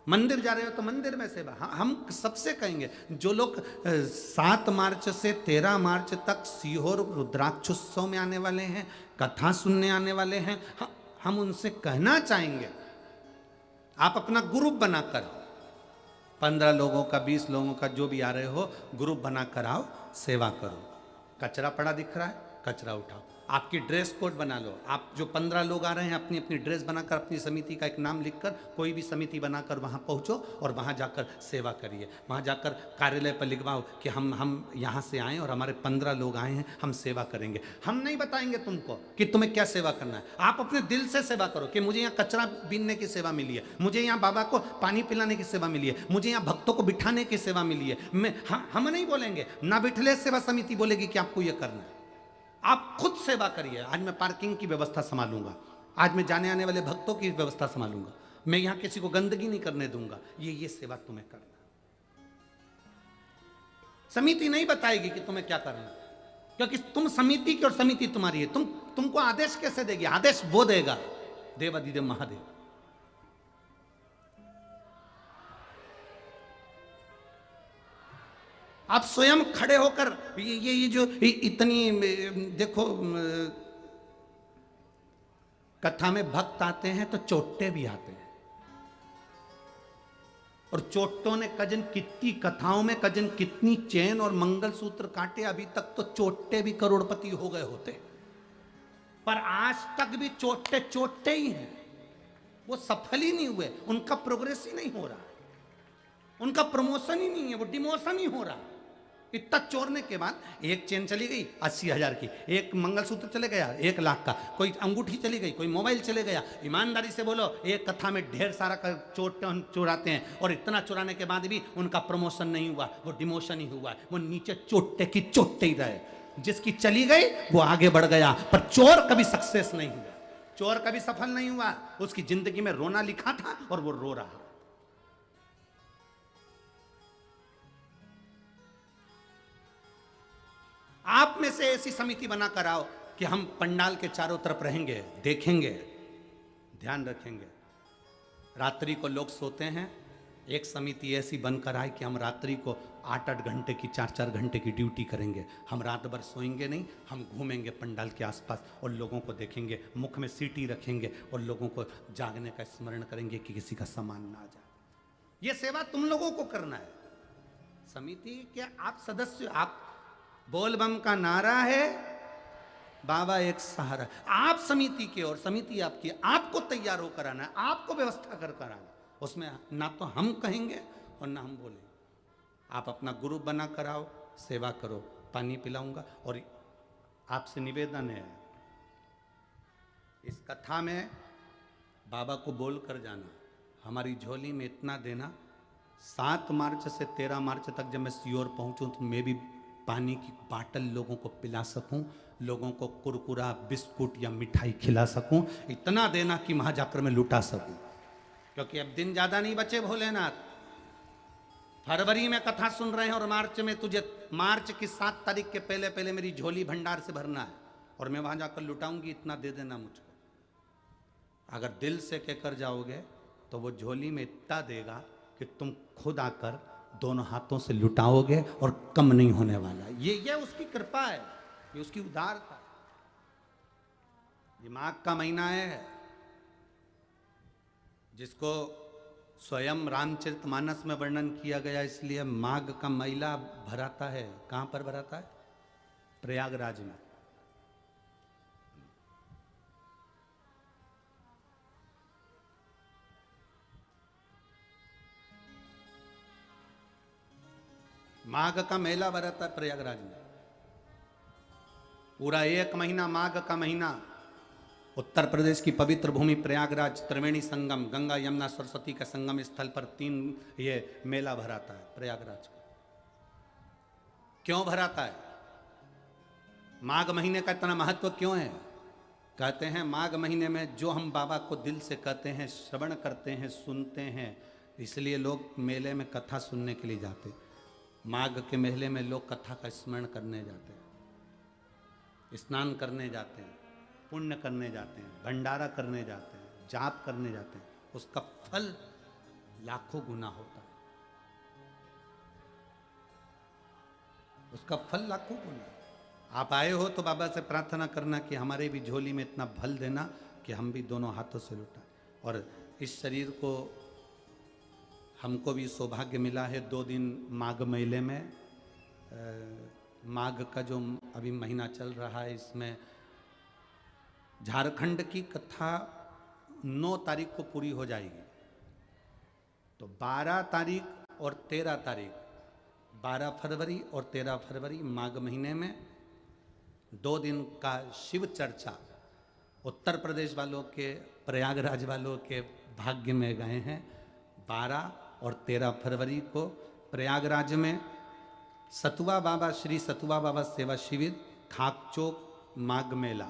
मंदिर जा रहे हो तो मंदिर में सेवा। हम सबसे कहेंगे, जो लोग 7 मार्च से 13 मार्च तक सीहोर रुद्राक्षोत्सव में आने वाले हैं, कथा सुनने आने वाले हैं, हम उनसे कहना चाहेंगे, आप अपना ग्रुप बनाकर 15 लोगों का, 20 लोगों का, जो भी आ रहे हो, ग्रुप बनाकर आओ, सेवा करो। कचरा पड़ा दिख रहा है, कचरा उठाओ। आपकी ड्रेस कोड बना लो। आप जो 15 लोग आ रहे हैं, अपनी अपनी ड्रेस बनाकर, अपनी समिति का एक नाम लिखकर, कोई भी समिति बनाकर वहाँ पहुँचो और वहाँ जाकर सेवा करिए। वहाँ जाकर कार्यालय पर लिखवाओ कि हम यहाँ से आए और हमारे 15 लोग आए हैं, हम सेवा करेंगे। हम नहीं बताएंगे तुमको कि तुम्हें क्या सेवा करना है। आप अपने दिल से सेवा करो कि मुझे यहाँ कचरा बीनने की सेवा मिली है, मुझे यहाँ बाबा को पानी पिलाने की सेवा मिली है, मुझे यहाँ भक्तों को बिठाने की सेवा मिली है। हम नहीं बोलेंगे, ना बिठले सेवा समिति बोलेगी कि आपको ये करना है। आप खुद सेवा करिए। आज मैं पार्किंग की व्यवस्था संभालूंगा, आज मैं जाने आने वाले भक्तों की व्यवस्था संभालूंगा, मैं यहां किसी को गंदगी नहीं करने दूंगा। ये सेवा तुम्हें करना। समिति नहीं बताएगी कि तुम्हें क्या करना, क्योंकि तुम समिति की और समिति तुम्हारी है। तुमको आदेश कैसे देगी? आदेश वो देगा, देवाधिदेव महादेव। आप स्वयं खड़े होकर ये जो इतनी देखो, कथा में भक्त आते हैं तो चोट्टे भी आते हैं, और चोट्टों ने कजन कितनी कथाओं में कजन कितनी चैन और मंगलसूत्र काटे, अभी तक तो चोट्टे भी करोड़पति हो गए होते, पर आज तक भी चोट्टे चोट्टे ही हैं, वो सफल ही नहीं हुए, उनका प्रोग्रेस ही नहीं हो रहा, उनका प्रमोशन ही नहीं है, वो डिमोशन ही हो रहा। इतना चोरने के बाद एक चेन चली गई 80,000 की, एक मंगलसूत्र चले गया 1,00,000 का, कोई अंगूठी चली गई, कोई मोबाइल चले गया। ईमानदारी से बोलो, एक कथा में ढेर सारा चुराते हैं, और इतना चुराने के बाद भी उनका प्रमोशन नहीं हुआ, वो डिमोशन ही हुआ, वो नीचे चोट्टे की चोट्टे ही रहे। जिसकी चली गई वो आगे बढ़ गया, पर चोर कभी सक्सेस नहीं हुआ, चोर कभी सफल नहीं हुआ। उसकी जिंदगी में रोना लिखा था और वो रो रहा। आप में से ऐसी समिति बना कर आओ कि हम पंडाल के चारों तरफ रहेंगे, देखेंगे, ध्यान रखेंगे। रात्रि को लोग सोते हैं, एक समिति ऐसी बनकर आए कि हम रात्रि को 8-8 घंटे की 4-4 घंटे की ड्यूटी करेंगे। हम रात भर सोएंगे नहीं, हम घूमेंगे पंडाल के आसपास और लोगों को देखेंगे, मुख में सीटी रखेंगे और लोगों को जागने का स्मरण करेंगे कि किसी का सामान ना आ जाए। ये सेवा तुम लोगों को करना है। समिति के आप सदस्य, आप बोल बम का नारा है, बाबा एक सहारा। आप समिति के, और समिति आपकी, आपको तैयार होकर आना है, आपको व्यवस्था कर कर आना। उसमें ना तो हम कहेंगे और ना हम बोलेंगे। आप अपना ग्रुप बना कर आओ, सेवा करो, पानी पिलाऊंगा। और आपसे निवेदन है, इस कथा में बाबा को बोल कर जाना, हमारी झोली में इतना देना, 7 मार्च से 13 मार्च तक जब मैं सीहोर पहुंचूं तो मैं भी पानी की बाटल लोगों को पिला सकूं, लोगों को कुरकुरा, बिस्कुट या मिठाई खिला सकूं। इतना देना कि वहां जाकर मैं लुटा सकूं, क्योंकि अब दिन ज्यादा नहीं बचे भोलेनाथ। फरवरी में कथा सुन रहे हैं और मार्च में तुझे, मार्च की 7 तारीख के पहले पहले मेरी झोली भंडार से भरना है और मैं वहां जाकर लुटाऊंगी। इतना दे देना मुझको। अगर दिल से कहकर जाओगे तो वो झोली में इतना देगा कि तुम खुद आकर दोनों हाथों से लुटाओगे और कम नहीं होने वाला। ये उसकी कृपा है, ये उसकी उदारता। ये माघ का महीना है, जिसको स्वयं रामचरितमानस में वर्णन किया गया, इसलिए माघ का मेला भराता है। कहां पर भराता है? प्रयागराज में। माघ का मेला भराता है प्रयागराज में। पूरा 1 महीना माघ का महीना उत्तर प्रदेश की पवित्र भूमि प्रयागराज, त्रिवेणी संगम, गंगा यमुना सरस्वती के संगम स्थल पर 3 ये मेला भराता है प्रयागराज का। क्यों भराता है? माघ महीने का इतना महत्व क्यों है? कहते हैं माघ महीने में जो हम बाबा को दिल से कहते हैं, श्रवण करते हैं, सुनते हैं, इसलिए लोग मेले में कथा सुनने के लिए जाते हैं। माघ के मेले में लोग कथा का स्मरण करने जाते हैं, स्नान करने जाते हैं, पुण्य करने जाते हैं, भंडारा करने जाते हैं, जाप करने जाते हैं। उसका फल लाखों गुना होता है, उसका फल लाखों गुना। आप आए हो तो बाबा से प्रार्थना करना कि हमारे भी झोली में इतना फल देना कि हम भी दोनों हाथों से लुटाएं। और इस शरीर को हमको भी सौभाग्य मिला है 2 दिन माघ मेले में। माघ का जो अभी महीना चल रहा है, इसमें झारखंड की कथा 9 तारीख को पूरी हो जाएगी। तो 12 तारीख और 13 तारीख, 12 फरवरी और 13 फरवरी माघ महीने में 2 दिन का शिव चर्चा उत्तर प्रदेश वालों के, प्रयागराज वालों के भाग्य में गए हैं। 12 और 13 फरवरी को प्रयागराज में सतुआ बाबा, श्री सतुआ बाबा सेवा शिविर, खाकचौक माघ मेला,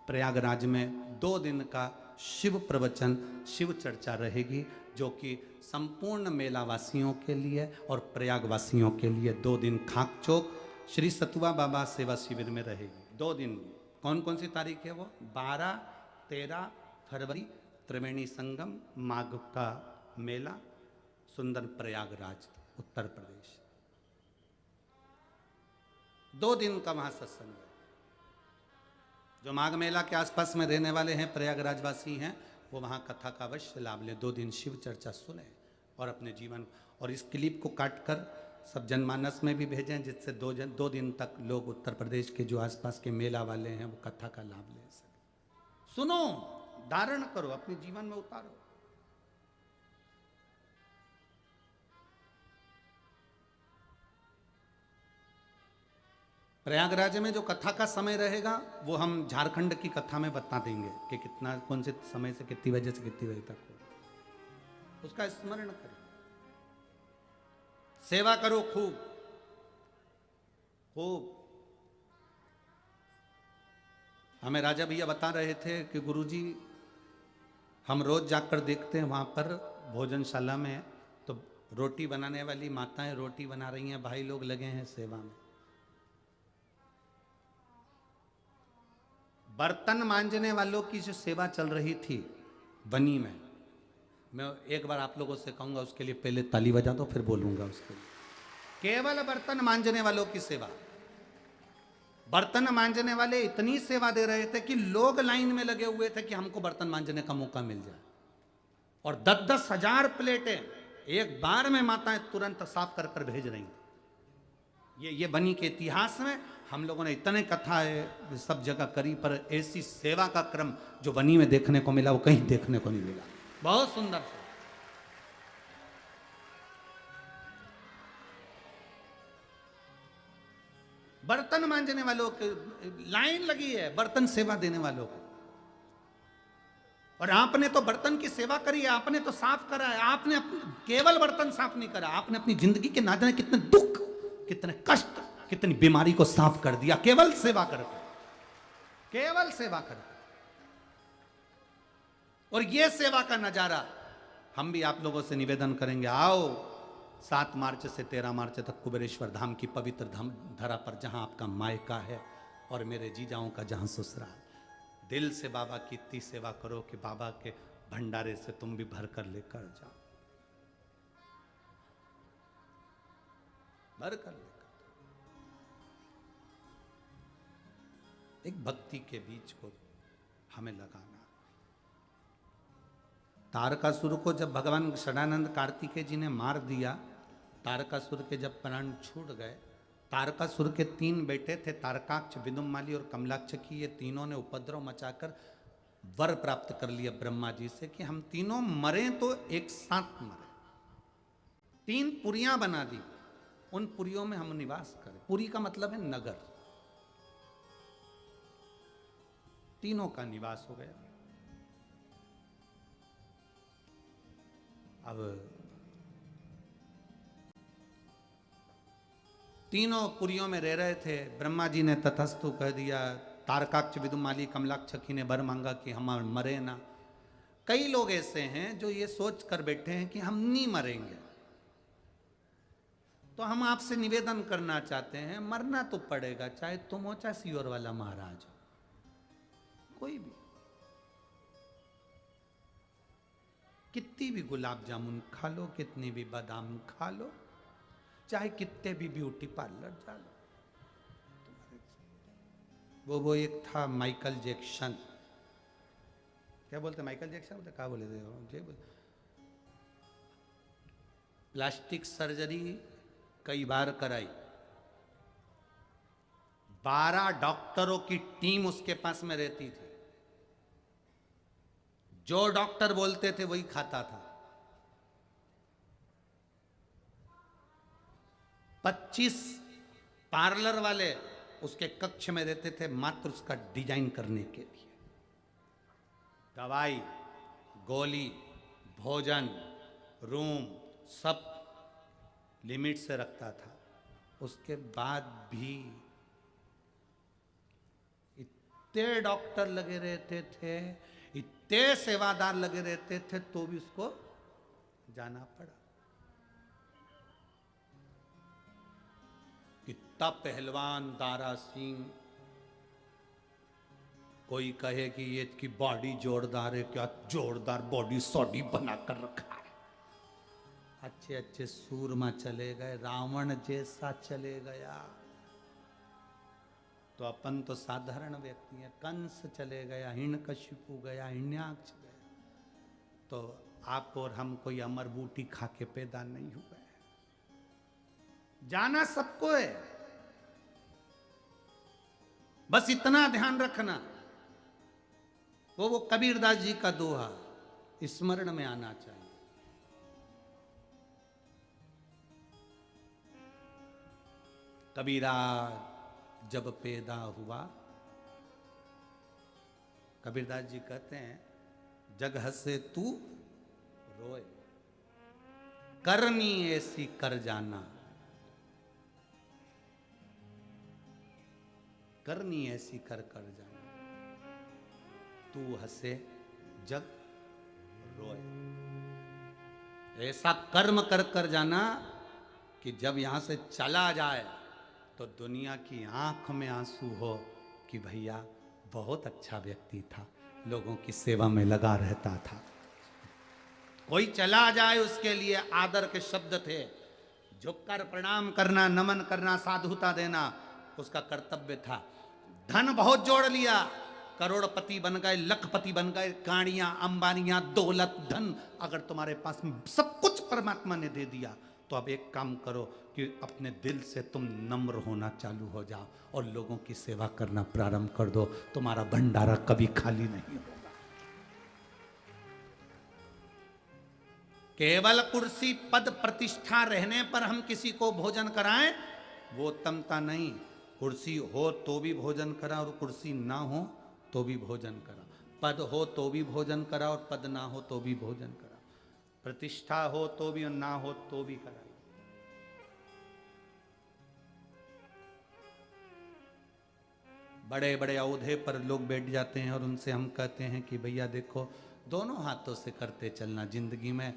प्रयागराज में 2 दिन का शिव प्रवचन, शिव चर्चा रहेगी, जो कि संपूर्ण मेलावासियों के लिए और प्रयागवासियों के लिए 2 दिन खाकचौक श्री सतुआ बाबा सेवा शिविर में रहेगी। 2 दिन। कौन कौन सी तारीख है वो? 12, 13 फरवरी त्रिवेणी संगम, माघ का मेला, सुंदर प्रयागराज उत्तर प्रदेश। 2 दिन का वहां सत्संग है। जो माघ मेला के आसपास में रहने वाले हैं, प्रयागराज वासी हैं, वो वहां कथा का अवश्य लाभ लें। 2 दिन शिव चर्चा सुने और अपने जीवन, और इस क्लिप को काट कर सब जनमानस में भी भेजें, जिससे 2 दिन तक लोग उत्तर प्रदेश के जो आसपास के मेला वाले हैं वो कथा का लाभ ले सकें। सुनो, धारण करो, अपने जीवन में उतारो। प्रयागराज में जो कथा का समय रहेगा वो हम झारखंड की कथा में बता देंगे कि कितना, कौन से समय से कितनी बजे से कितनी बजे तक हो। उसका स्मरण करो, सेवा करो खूब खूब। हमें राजा भैया बता रहे थे कि गुरुजी हम रोज जाकर देखते हैं वहां पर भोजनशाला में तो रोटी बनाने वाली माताएं रोटी बना रही हैं, भाई लोग लगे हैं सेवा में। बर्तन मांजने वालों की जो सेवा चल रही थी बनी में, मैं एक बार आप लोगों से कहूंगा, उसके लिए पहले ताली बजा दो फिर बोलूंगा उसके लिए। केवल बर्तन मांजने वालों की सेवा। बर्तन मांजने वाले इतनी सेवा दे रहे थे कि लोग लाइन में लगे हुए थे कि हमको बर्तन मांजने का मौका मिल जाए। और 10-10 हजार प्लेटें एक बार में माताएं तुरंत साफ कर कर भेज रही थी। ये बनी के इतिहास में हम लोगों ने इतने कथाएं सब जगह करी, पर ऐसी सेवा का क्रम जो बनी में देखने को मिला वो कहीं देखने को नहीं मिला। बहुत सुंदर से बर्तन मांजने वालों की लाइन लगी है, बर्तन सेवा देने वालों को। और आपने तो बर्तन की सेवा करी है, आपने तो साफ करा है। आपने केवल बर्तन साफ नहीं करा, आपने अपनी जिंदगी के ना जाने कितने दुख, कितने कष्ट, कितनी बीमारी को साफ कर दिया, केवल सेवा करके, केवल सेवा करके। और ये सेवा का नजारा हम भी आप लोगों से निवेदन करेंगे। आओ 7 मार्च से 13 मार्च तक कुबेरेश्वर धाम की पवित्र धाम धरा पर, जहां आपका मायका है और मेरे जीजाओं का जहां ससुराल, दिल से बाबा की इतनी सेवा करो कि बाबा के भंडारे से तुम भी भर कर लेकर जाओ, भर कर लेकर। एक भक्ति के बीज को हमें लगाना। तारकासुर को जब भगवान षडानंद कार्तिकेय जी ने मार दिया, तारकासुर के जब प्राण छूट गए, तारकासुर के 3 बेटे थे, तारकाक्ष, विदुम्माली और कमलाक्ष की। ये तीनों ने उपद्रव मचाकर वर प्राप्त कर लिया ब्रह्मा जी से कि हम तीनों मरे तो एक साथ मरे। 3 पुरियां बना दी, उन पुरियों में हम निवास करें। पुरी का मतलब है नगर। तीनों का निवास हो गया। अब तीनों पुरियों में रह रहे थे। ब्रह्मा जी ने तथस्तु कह दिया। तारकाक्ष, विदुमाली, कमलाक्षकी ने वर मांगा कि हम मरे ना। कई लोग ऐसे हैं जो ये सोच कर बैठे हैं कि हम नहीं मरेंगे। तो हम आपसे निवेदन करना चाहते हैं, मरना तो पड़ेगा, चाहे तुम हो चाहे सियोर वाला महाराज हो, कोई भी। कितनी भी गुलाब जामुन खा लो, कितनी भी बादाम खा लो, चाहे कितने भी ब्यूटी पार्लर जा लो, वो एक था माइकल जैक्सन। क्या बोलते माइकल जैक्सन बोलते, क्या बोले थे, प्लास्टिक सर्जरी कई बार कराई, 12 डॉक्टरों की टीम उसके पास में रहती थी। जो डॉक्टर बोलते थे वही खाता था। 25 पार्लर वाले उसके कक्ष में रहते थे मात्र उसका डिजाइन करने के लिए। दवाई, गोली, भोजन, रूम सब लिमिट से रखता था। उसके बाद भी इतने डॉक्टर लगे रहते थे, इतने सेवादार लगे रहते थे, तो भी उसको जाना पड़ा। कितना पहलवान दारा सिंह, कोई कहे कि ये की बॉडी जोरदार है, क्या जोरदार बॉडी सॉडी बना कर रखा है। अच्छे अच्छे सूरमा चले गए, रावण जैसा चले गया। तो अपन तो साधारण व्यक्ति हैं। कंस चले गया, हिरण्यकशिपु गया, हिरण्याक्ष गया, तो आप और हम कोई अमर बूटी खा के पैदा नहीं हुए। जाना सबको है, बस इतना ध्यान रखना। वो कबीरदास जी का दोहा स्मरण में आना चाहिए। कबीरा जब पैदा हुआ, कबीरदास जी कहते हैं, जग हंसे तू रोए, करनी ऐसी कर जाना, करनी ऐसी कर कर जाना। तू हंसे जग रोए, ऐसा कर्म कर कर जाना कि जब यहां से चला जाए तो दुनिया की आंख में आंसू हो कि भैया बहुत अच्छा व्यक्ति था, लोगों की सेवा में लगा रहता था। कोई चला जाए उसके लिए आदर के शब्द थे, झुककर प्रणाम करना, नमन करना, साधुता देना उसका कर्तव्य था। धन बहुत जोड़ लिया, करोड़पति बन गए, लखपति बन गए, गाड़ियां, अंबानियां, दौलत, धन अगर तुम्हारे पास सब कुछ परमात्मा ने दे दिया, तो अब एक काम करो कि अपने दिल से तुम नम्र होना चालू हो जाओ और लोगों की सेवा करना प्रारंभ कर दो। तुम्हारा भंडारा कभी खाली नहीं होगा। केवल कुर्सी पद प्रतिष्ठा रहने पर हम किसी को भोजन कराएं, वो उत्तमता नहीं। कुर्सी हो तो भी भोजन करा और कुर्सी ना हो तो भी भोजन करा, पद हो तो भी भोजन करा और पद ना हो तो भी भोजन करा, प्रतिष्ठा हो तो भी और ना हो तो भी कराई। बड़े बड़े औहदे पर लोग बैठ जाते हैं और उनसे हम कहते हैं कि भैया देखो, दोनों हाथों से करते चलना, जिंदगी में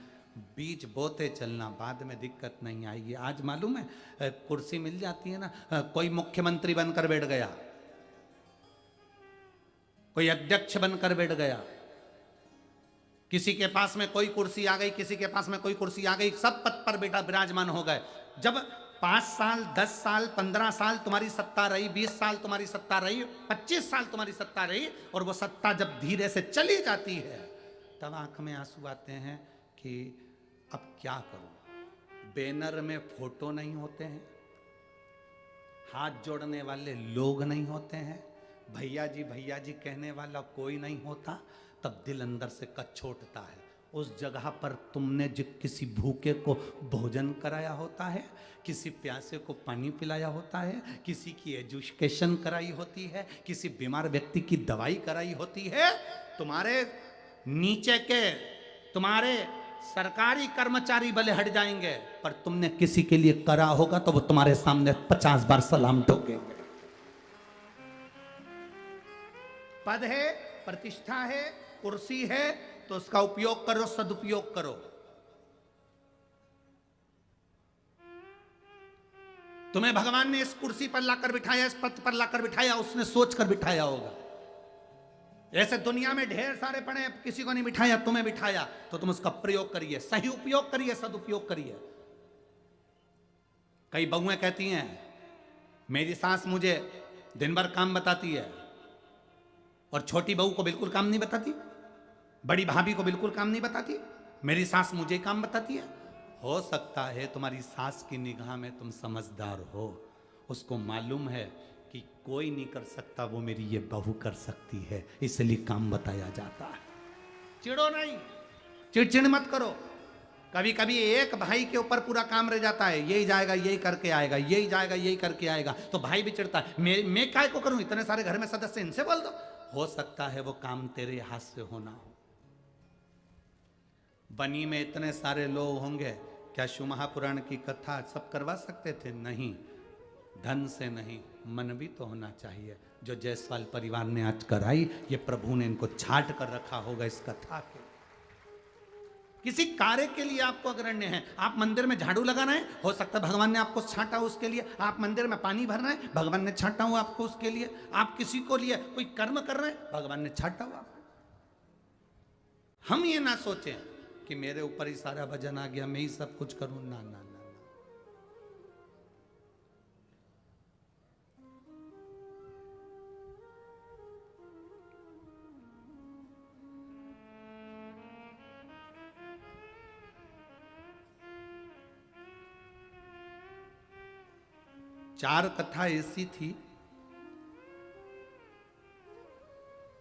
बीज बोते चलना, बाद में दिक्कत नहीं आएगी। आज मालूम है कुर्सी मिल जाती है ना, कोई मुख्यमंत्री बनकर बैठ गया, कोई अध्यक्ष बनकर बैठ गया, किसी के पास में कोई कुर्सी आ गई, किसी के पास में कोई कुर्सी आ गई, सब पद पर बेटा विराजमान हो गए। जब 5 साल, 10 साल, 15 साल तुम्हारी सत्ता रही, 20 साल तुम्हारी सत्ता रही, 25 साल तुम्हारी सत्ता रही, और वो सत्ता जब धीरे से चली जाती है, तब आंख में आंसू आते हैं कि अब क्या करूं। बैनर में फोटो नहीं होते हैं, हाथ जोड़ने वाले लोग नहीं होते हैं, भैया जी कहने वाला कोई नहीं होता, तब दिल अंदर से कछोटता है। उस जगह पर तुमने जो किसी भूखे को भोजन कराया होता है, किसी प्यासे को पानी पिलाया होता है, किसी की एजुकेशन कराई होती है, किसी बीमार व्यक्ति की दवाई कराई होती है, तुम्हारे नीचे के तुम्हारे सरकारी कर्मचारी भले हट जाएंगे, पर तुमने किसी के लिए करा होगा तो वो तुम्हारे सामने 50 बार सलाम ठोकेंगे। पद है, प्रतिष्ठा है, कुर्सी है, तो उसका उपयोग करो, सदुपयोग करो। तुम्हें भगवान ने इस कुर्सी पर लाकर बिठाया, इस पद पर लाकर बिठाया, उसने सोचकर बिठाया होगा। ऐसे दुनिया में ढेर सारे पड़े, किसी को नहीं बिठाया, तुम्हें बिठाया, तो तुम उसका प्रयोग करिए, सही उपयोग करिए, सदुपयोग करिए। कई बहुएं कहती हैं, मेरी सास मुझे दिन भर काम बताती है, और छोटी बहू को बिल्कुल काम नहीं बताती, बड़ी भाभी को बिल्कुल काम नहीं बताती, मेरी सास मुझे काम बताती है। हो सकता है तुम्हारी सास की निगाह में तुम समझदार हो, उसको मालूम है कि कोई नहीं कर सकता, वो मेरी ये बहू कर सकती है, इसलिए काम बताया जाता है। चिड़ो नहीं, चिड़चिड़ मत करो। कभी कभी एक भाई के ऊपर पूरा काम रह जाता है, यही जाएगा यही करके आएगा, यही जाएगा यही करके आएगा, तो भाई भी चिढ़ता है, मैं काय को करूं, इतने सारे घर में सदस्य, इनसे बोल दो। हो सकता है वो काम तेरे हाथ से होना हो। बनी में इतने सारे लोग होंगे, क्या शिव महापुराण की कथा सब करवा सकते थे? नहीं, धन से नहीं, मन भी तो होना चाहिए। जो जायसवाल परिवार ने आज कराई, ये प्रभु ने इनको छाट कर रखा होगा इस कथा के। किसी कार्य के लिए आपको अग्रण्य है, आप मंदिर में झाड़ू लगाना है, हो सकता है भगवान ने आपको छांटा हो उसके लिए। आप मंदिर में पानी भरना है, भगवान ने छांटा हो आपको उसके लिए। आप किसी को लिए कोई कर्म कर रहे हैं, भगवान ने छांटा हुआ आपको। हम ये ना सोचें कि मेरे ऊपर ही सारा भजन आ गया, मैं ही सब कुछ करूं। ना ना ना, 4 कथा ऐसी थी,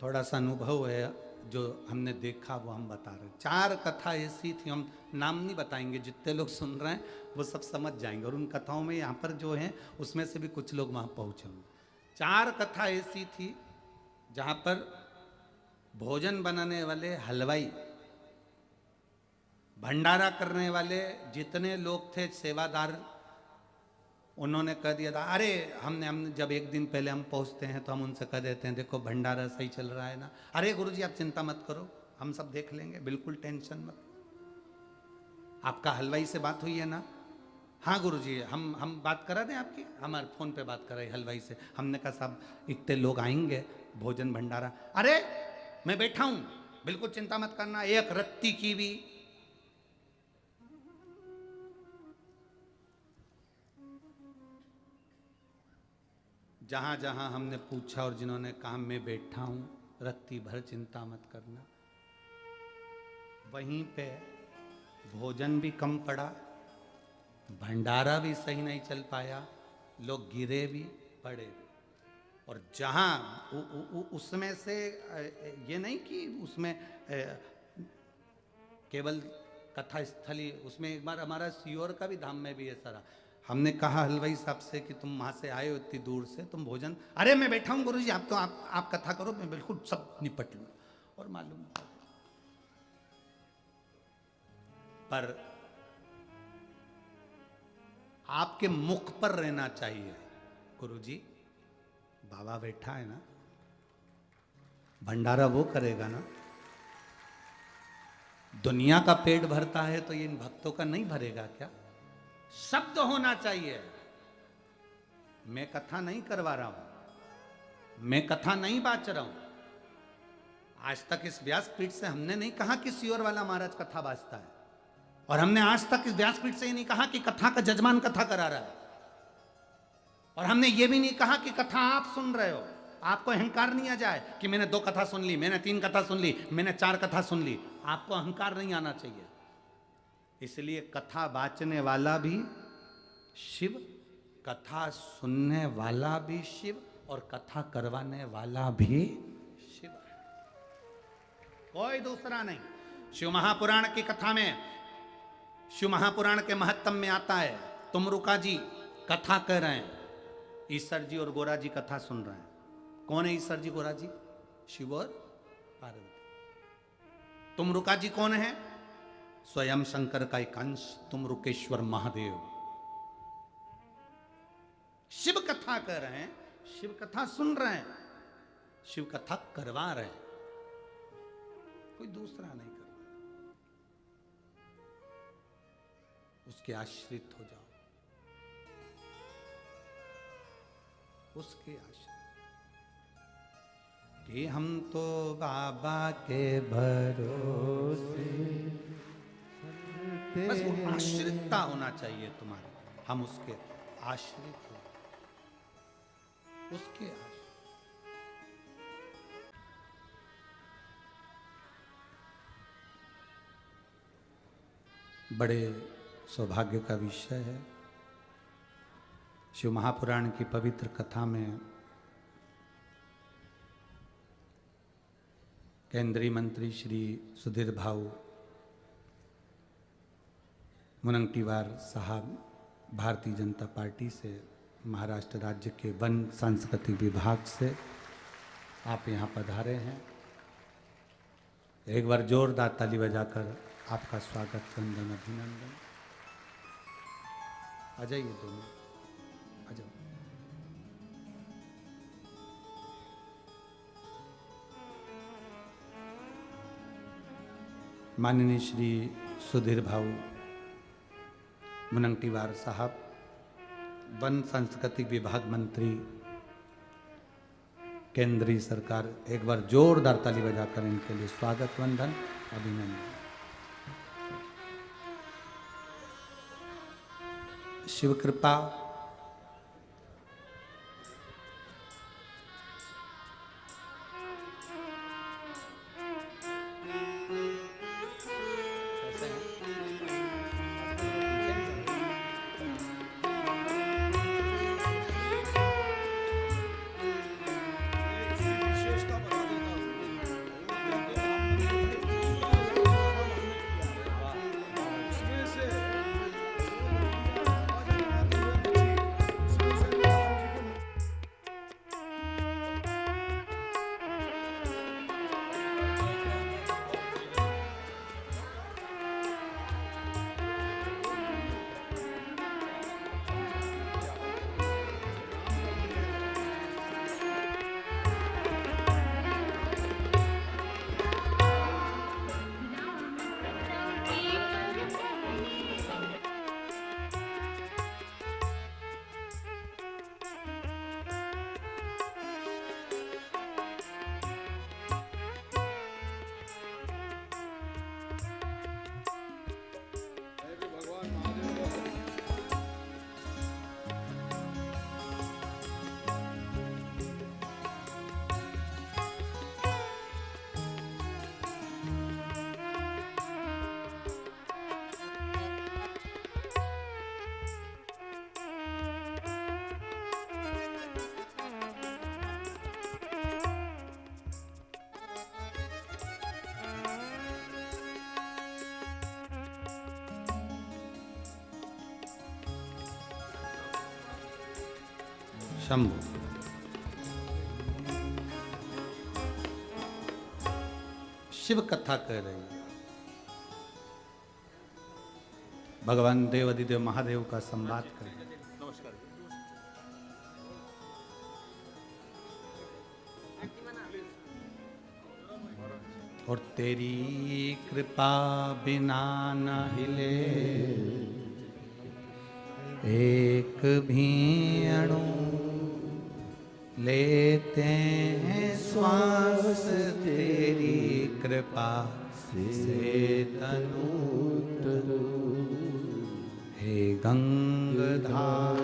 थोड़ा सा अनुभव है जो हमने देखा वो हम बता रहे हैं। 4 कथा ऐसी थी, हम नाम नहीं बताएंगे, जितने लोग सुन रहे हैं वो सब समझ जाएंगे, और उन कथाओं में यहाँ पर जो हैं उसमें से भी कुछ लोग वहाँ पहुँचे होंगे। 4 कथा ऐसी थी जहाँ पर भोजन बनाने वाले हलवाई, भंडारा करने वाले जितने लोग थे सेवादार, उन्होंने कह दिया था, अरे हमने जब एक दिन पहले हम पहुंचते हैं तो हम उनसे कह देते हैं देखो भंडारा सही चल रहा है ना, अरे गुरुजी आप चिंता मत करो, हम सब देख लेंगे, बिल्कुल टेंशन मत। आपका हलवाई से बात हुई है ना? हाँ गुरुजी, हम बात करा दें आपकी, हमारे फोन पे बात कराई हलवाई से। हमने कहा साहब इतने लोग आएंगे, भोजन भंडारा, अरे मैं बैठा हूं, बिल्कुल चिंता मत करना, एक रत्ती की भी जहां जहां हमने पूछा और जिन्होंने कहा मैं बैठा हूं, रत्ती भर चिंता मत करना, वहीं पे भोजन भी कम पड़ा, भंडारा भी सही नहीं चल पाया, लोग गिरे भी पड़े भी। और जहां उसमें से ये नहीं कि उसमें केवल कथा स्थली, उसमें एक बार हमारा सीहोर का भी धाम में भी ऐसा रहा। हमने कहा हलवाई साहब से कि तुम वहां से आए हो इतनी दूर से, तुम भोजन, अरे मैं बैठा हूं गुरुजी, आप तो आप कथा करो, मैं बिल्कुल सब निपट लूँ। और मालूम पर आपके मुख पर रहना चाहिए, गुरुजी बाबा बैठा है ना, भंडारा वो करेगा ना, दुनिया का पेट भरता है तो ये इन भक्तों का नहीं भरेगा क्या? शब्द होना चाहिए, मैं कथा नहीं करवा रहा हूं, मैं कथा नहीं बाच रहा हूं। आज तक इस व्यासपीठ से हमने नहीं कहा कि सीहोर वाला महाराज कथा बाजता है, और हमने आज तक इस व्यासपीठ से ये नहीं कहा कि कथा का जजमान कथा करा रहा है, और हमने ये भी नहीं कहा कि कथा आप सुन रहे हो। आपको अहंकार नहीं आ जाए कि मैंने 2 कथा सुन ली, मैंने 3 कथा सुन ली, मैंने 4 कथा सुन ली, आपको अहंकार नहीं आना चाहिए। इसलिए कथा बाचने वाला भी शिव, कथा सुनने वाला भी शिव, और कथा करवाने वाला भी शिव, कोई दूसरा नहीं। शिव महापुराण की कथा में, शिव महापुराण के महत्तम में आता है, तुमरुका जी कथा कर रहे हैं, ईश्वर जी और गोरा जी कथा सुन रहे हैं। कौन है ईश्वर जी गोरा जी? शिव और पार्वती। तुमरुका जी कौन है? स्वयं शंकर का एक अंश, तुमरुकेश्वर महादेव। शिव कथा कर रहे हैं, शिव कथा सुन रहे हैं, शिव कथा करवा रहे हैं, कोई दूसरा नहीं कर रहा। उसके आश्रित हो जाओ, उसके आश्रित, कि हम तो बाबा के भरोसे, बस वो आश्रितता होना चाहिए तुम्हारे, हम उसके आश्रित हो, उसके आश्रित। बड़े सौभाग्य का विषय है। शिव महापुराण की पवित्र कथा में केंद्रीय मंत्री श्री सुधीर भाऊ मुनगंटीवार साहब भारतीय जनता पार्टी से, महाराष्ट्र राज्य के वन सांस्कृतिक विभाग से आप यहाँ पधारे हैं। एक बार जोरदार ताली बजाकर आपका स्वागत, वंदन, अभिनंदन। आ जाइए दोनों, आ जाओ। माननीय श्री सुधीर भाऊ मुनगंटीवार साहब, वन सांस्कृतिक विभाग मंत्री, केंद्रीय सरकार, एक बार जोरदार ताली बजाकर इनके लिए स्वागत, वंदन, अभिनंदन। शिव कृपा शंभु। शिव कथा कह रही है, भगवान देव अधिदेव महादेव का संवाद कर रही है। और तेरी कृपा बिना न हिले एक भी अणु, लेते हैं श्वास तेरी कृपा से तनु तनु। हे गंगाधार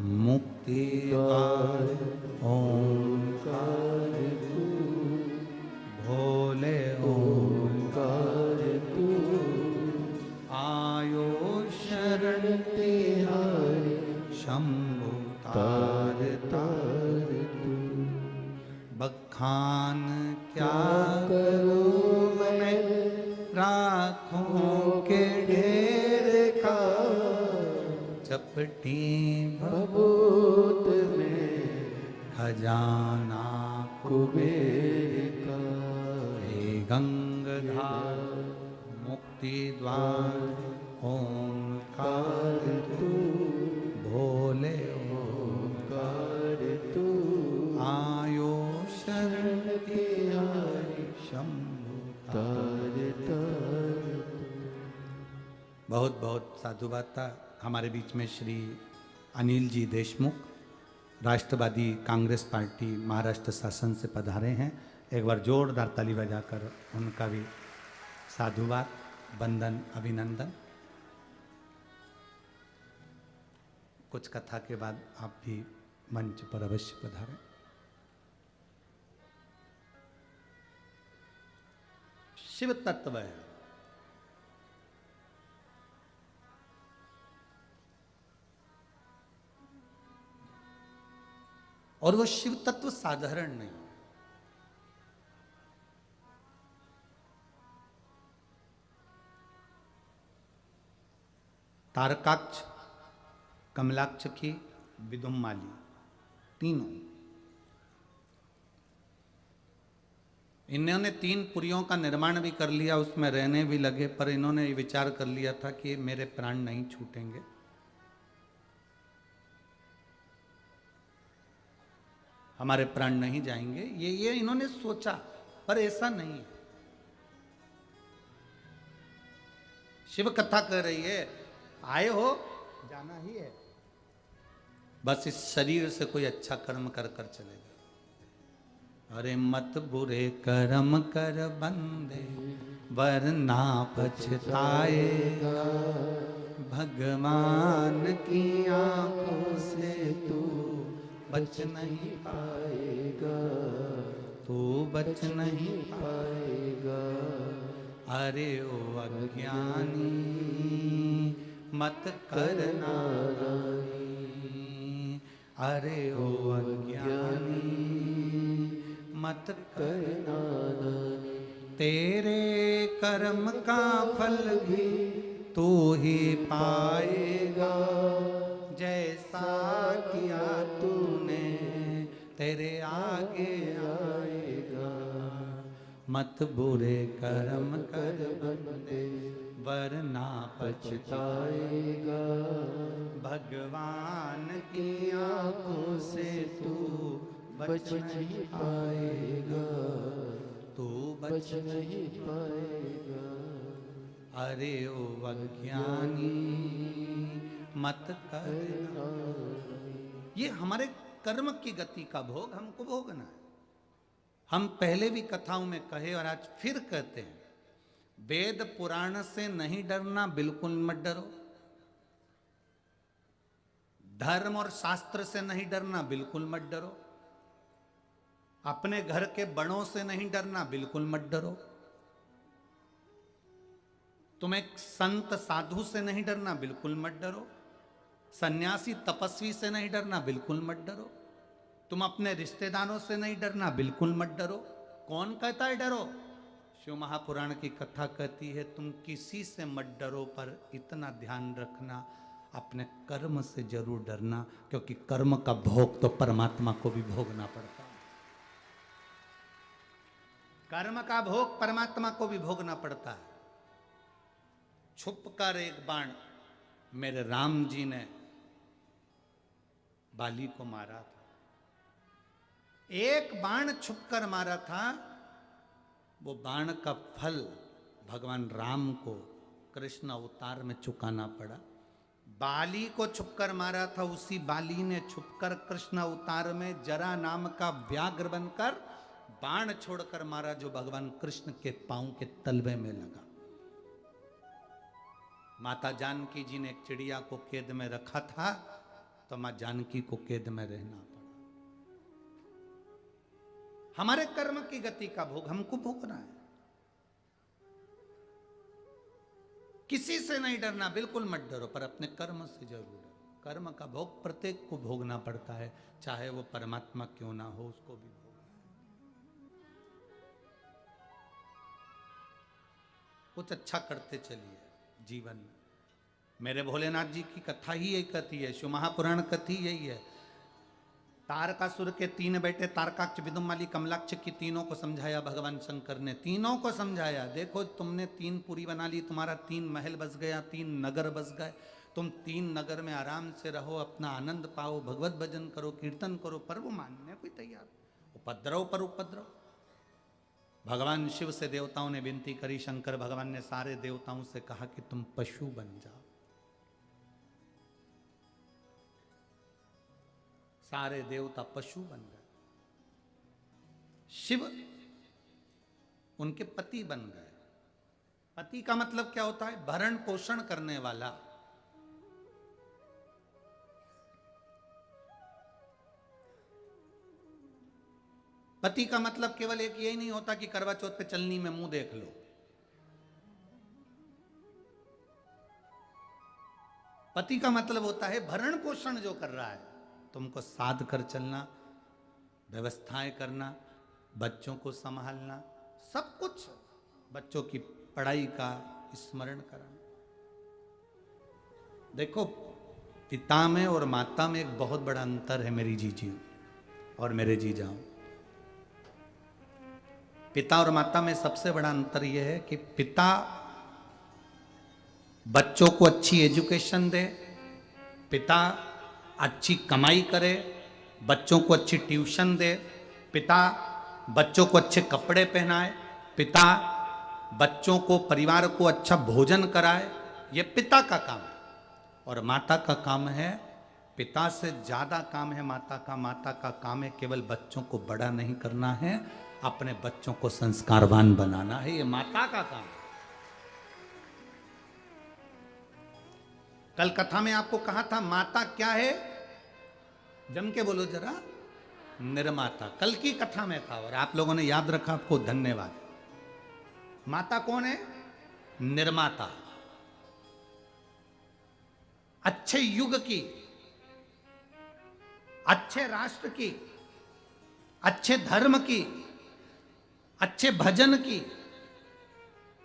मुक्ति द्वार ओंकार तू, भोले ओंकार तू। आयो शरण तिहारी शंभु तार तार तू। बखान क्या करूं मैं राखों के ढेर का, चपटी भभूत में खजाना कुबेर का। हे गंगाधार मुक्ति द्वार ओंकार तू, भोले ओंकार तू। आयो शरण तिहारी शंभु तार तार। बहुत बहुत साधुवाद था। हमारे बीच में श्री अनिल जी देशमुख, राष्ट्रवादी कांग्रेस पार्टी महाराष्ट्र शासन से पधारे हैं। एक बार जोरदार ताली बजाकर उनका भी साधुवाद, वंदन, अभिनंदन। कुछ कथा के बाद आप भी मंच पर अवश्य पधारें। शिव तत्व है, और वो शिव तत्व साधारण नहीं। तारकाक्ष, कमलाक्ष की, विदुम्माली, तीनों इन्होंने 3 पुरियों का निर्माण भी कर लिया, उसमें रहने भी लगे, पर इन्होंने ये विचार कर लिया था कि मेरे प्राण नहीं छूटेंगे। हमारे प्राण नहीं जाएंगे, ये इन्होंने सोचा, पर ऐसा नहीं है। शिव कथा कर रही है, आए हो जाना ही है, बस इस शरीर से कोई अच्छा कर्म कर कर चले गए। अरे मत बुरे कर्म कर बंदे वरना पछताएगा, भगवान की आंखों से तू बच नहीं पाएगा, तू बच नहीं पाएगा। अरे ओ अज्ञानी मत करना नादानी, अरे ओ अज्ञानी मत करना नादानी। तेरे कर्म का फल भी तू ही पाएगा, जैसा किया तूने तेरे आगे आएगा। मत बुरे कर्म कर बंदे वरना पछताएगा, भगवान की आंखों से तू बच नहीं पाएगा, तू बच नहीं पाएगा। अरे ओ अज्ञानी मत करना। ये हमारे कर्म की गति का भोग हमको भोगना है। हम पहले भी कथाओं में कहे और आज फिर कहते हैं, वेद पुराण से नहीं डरना, बिल्कुल मत डरो। धर्म और शास्त्र से नहीं डरना, बिल्कुल मत डरो। अपने घर के बड़ों से नहीं डरना, बिल्कुल मत डरो। तुम एक संत साधु से नहीं डरना, बिल्कुल मत डरो। सन्यासी तपस्वी से नहीं डरना, बिल्कुल मत डरो। तुम अपने रिश्तेदारों से नहीं डरना, बिल्कुल मत डरो। कौन कहता है डरो? शिव महापुराण की कथा कहती है तुम किसी से मत डरो, पर इतना ध्यान रखना अपने कर्म से जरूर डरना, क्योंकि कर्म का भोग तो परमात्मा को भी भोगना पड़ता है। कर्म का भोग परमात्मा को भी भोगना पड़ता है। छुप कर एक बाण मेरे राम जी ने बाली को मारा था। एक बाण छुपकर मारा था, वो बाण का फल भगवान राम को कृष्ण अवतार में चुकाना पड़ा। बाली को छुपकर मारा था, उसी बाली ने छुपकर कृष्ण अवतार में जरा नाम का व्याघ्र बनकर बाण छोड़कर मारा, जो भगवान कृष्ण के पांव के तलवे में लगा। माता जानकी जी ने एक चिड़िया को कैद में रखा था, तो मां जानकी को कैद में रहना पड़ा। हमारे कर्म की गति का भोग हमको भोगना है। किसी से नहीं डरना, बिल्कुल मत डरो, पर अपने कर्म से जरूर डरो। कर्म का भोग प्रत्येक को भोगना पड़ता है, चाहे वो परमात्मा क्यों ना हो, उसको भी भोगना है। कुछ अच्छा करते चलिए जीवन में। मेरे भोलेनाथ जी की कथा ही यही कहती है, शिव महापुराण कथी यही है। तारकासुर के 3 बेटे तारकाक्ष, विदुमाली, कमलाक्ष की तीनों को समझाया भगवान शंकर ने। तीनों को समझाया, देखो तुमने 3 पुरी बना ली, तुम्हारा 3 महल बस गया, 3 नगर बस गए। तुम 3 नगर में आराम से रहो, अपना आनंद पाओ, भगवत भजन करो, कीर्तन करो, पर वो मानने कोई तैयार। उपद्रव पर उपद्रव। भगवान शिव से देवताओं ने विनती करी, शंकर भगवान ने सारे देवताओं से कहा कि तुम पशु बन जाओ। सारे देवता पशु बन गए। शिव उनके पति बन गए। पति का मतलब क्या होता है? भरण पोषण करने वाला। पति का मतलब केवल एक यही नहीं होता कि करवा चौथ पे चलनी में मुंह देख लो। पति का मतलब होता है भरण पोषण जो कर रहा है, तुमको साध कर चलना, व्यवस्थाएं करना, बच्चों को संभालना, सब कुछ, बच्चों की पढ़ाई का स्मरण कराना। देखो, पिता में और माता में एक बहुत बड़ा अंतर है मेरी जीजी और मेरे जीजाओं। पिता और माता में सबसे बड़ा अंतर यह है कि पिता बच्चों को अच्छी एजुकेशन दे, पिता अच्छी कमाई करे, बच्चों को अच्छी ट्यूशन दे, पिता बच्चों को अच्छे कपड़े पहनाए, पिता बच्चों को, परिवार को अच्छा भोजन कराए। ये पिता का काम है। और माता का काम है, पिता से ज्यादा काम है माता का। माता का काम है केवल बच्चों को बड़ा नहीं करना है, अपने बच्चों को संस्कारवान बनाना है। ये माता का काम है। कल कथा में आपको कहा था माता क्या है, जम के बोलो जरा, निर्माता। कल की कथा में था और आप लोगों ने याद रखा, आपको धन्यवाद। माता कौन है? निर्माता। अच्छे युग की, अच्छे राष्ट्र की, अच्छे धर्म की, अच्छे भजन की,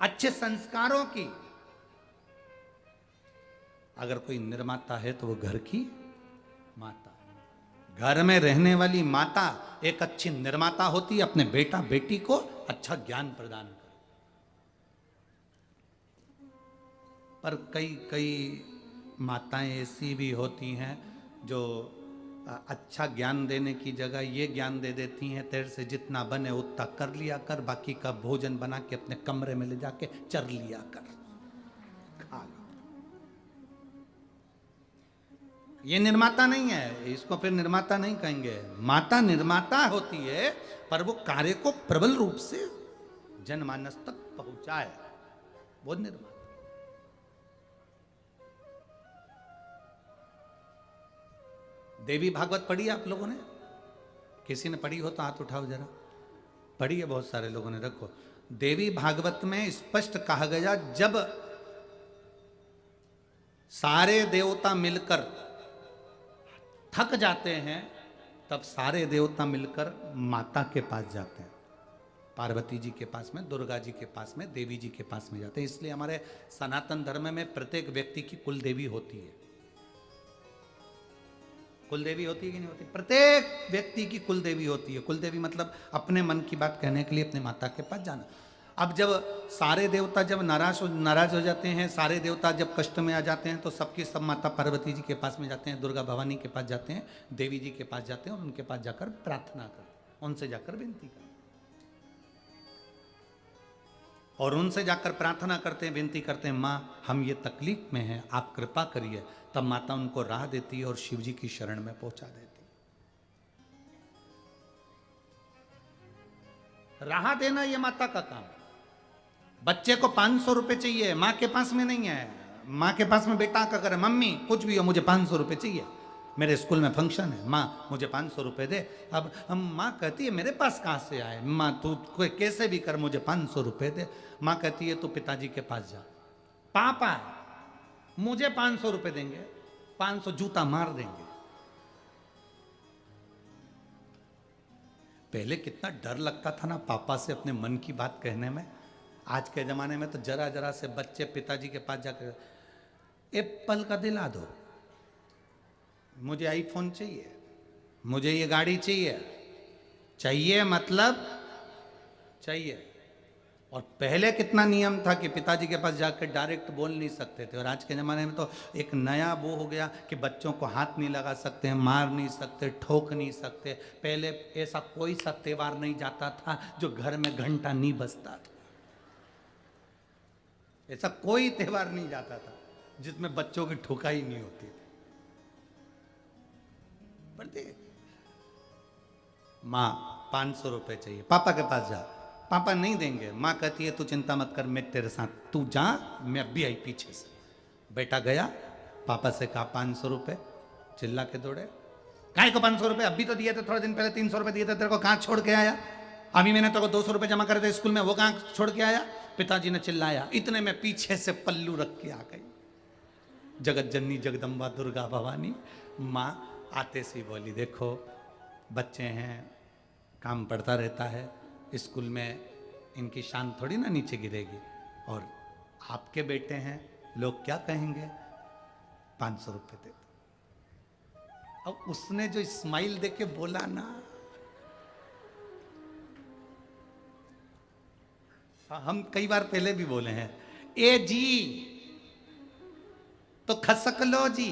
अच्छे संस्कारों की अगर कोई निर्माता है तो वो घर की माता। घर में रहने वाली माता एक अच्छी निर्माता होती है, अपने बेटा बेटी को अच्छा ज्ञान प्रदान कर। पर कई कई माताएं ऐसी भी होती हैं जो अच्छा ज्ञान देने की जगह ये ज्ञान दे देती हैं, तेरे से जितना बने उतना कर लिया कर, बाकी का भोजन बना के अपने कमरे में ले जाके चर लिया कर, खा लो। ये निर्माता नहीं है, इसको फिर निर्माता नहीं कहेंगे। माता निर्माता होती है, पर वो कार्य को प्रबल रूप से जनमानस तक पहुंचाए, वो निर्माता। देवी भागवत पढ़ी आप लोगों ने? किसी ने पढ़ी हो तो हाथ उठाओ जरा। पढ़ी है बहुत सारे लोगों ने, रखो। देवी भागवत में स्पष्ट कहा गया, जब सारे देवता मिलकर थक जाते हैं तब सारे देवता मिलकर माता के पास जाते हैं। पार्वती जी के पास में, दुर्गा जी के पास में, देवी जी के पास में जाते हैं। इसलिए हमारे सनातन धर्म में प्रत्येक व्यक्ति की कुल देवी होती है। कुल देवी होती है कि नहीं होती? प्रत्येक व्यक्ति की कुल देवी होती है। कुल देवी मतलब अपने मन की बात कहने के लिए अपने माता के पास जाना। अब जब सारे देवता जब नाराज हो जाते हैं, सारे देवता जब कष्ट में आ जाते हैं, तो सबकी सब माता पार्वती जी के पास में जाते हैं, दुर्गा भवानी के पास जाते हैं, देवी जी के पास जाते हैं और उनके पास जाकर प्रार्थना करते, उनसे जाकर विनती करते, और उनसे जाकर प्रार्थना करते हैं, विनती करते हैं, माँ हम ये तकलीफ में हैं, आप कृपा करिए। तब माता उनको राह देती है और शिव जी की शरण में पहुंचा देती है। राह देना ये माता का काम है। बच्चे को 500 रुपए चाहिए, माँ के पास में नहीं है। माँ के पास में बेटा का करे, मम्मी कुछ भी हो मुझे 500 रुपए चाहिए, मेरे स्कूल में फंक्शन है, माँ मुझे 500 रुपए दे। अब हम माँ कहती है मेरे पास कहाँ से आए, माँ तू कोई कैसे भी कर मुझे 500 रुपए दे। माँ कहती है तू पिताजी के पास जा, पापा मुझे 500 रुपए देंगे, 500 जूता मार देंगे। पहले कितना डर लगता था ना पापा से अपने मन की बात कहने में। आज के जमाने में तो जरा जरा से बच्चे पिताजी के पास जाकर एप्पल का दिला दो, मुझे आईफोन चाहिए, मुझे ये गाड़ी चाहिए, चाहिए मतलब चाहिए। और पहले कितना नियम था कि पिताजी के पास जाकर डायरेक्ट बोल नहीं सकते थे। और आज के ज़माने में तो एक नया वो हो गया कि बच्चों को हाथ नहीं लगा सकते हैं, मार नहीं सकते, ठोक नहीं सकते। पहले ऐसा कोई सा त्योहार नहीं जाता था जो घर में घंटा नहीं बजता था। ऐसा कोई त्योहार नहीं जाता था जिसमें बच्चों की ठुकाई नहीं होती थी। बढ़ते माँ 500 रुपए चाहिए, पापा के पास जा, पापा नहीं देंगे। माँ कहती है तू चिंता मत कर, मैं तेरे साथ, तू जा, मैं अभी आई पीछे से। बेटा गया, पापा से कहा 500 रुपए, चिल्ला के दौड़े, काहे को 500 रुपए, अभी तो दिए थे, थोड़े दिन पहले 300 रुपए दिए थे, तेरे को कहाँ छोड़ के आया? अभी मैंने तेरे को 200 रुपए जमा करे थे स्कूल में, वो कहाँ छोड़ के आया? पिताजी ने चिल्लाया। इतने में पीछे से पल्लू रख के आ गई जगत जननी जगदम्बा दुर्गा भवानी। माँ आते सी बोली देखो बच्चे हैं, काम पड़ता रहता है, स्कूल में इनकी शान थोड़ी ना नीचे गिरेगी, और आपके बेटे हैं, लोग क्या कहेंगे, 500 रुपए दे दो। अब उसने जो स्माइल देके बोला ना, हम कई बार पहले भी बोले हैं, ए जी तो खसक लो जी,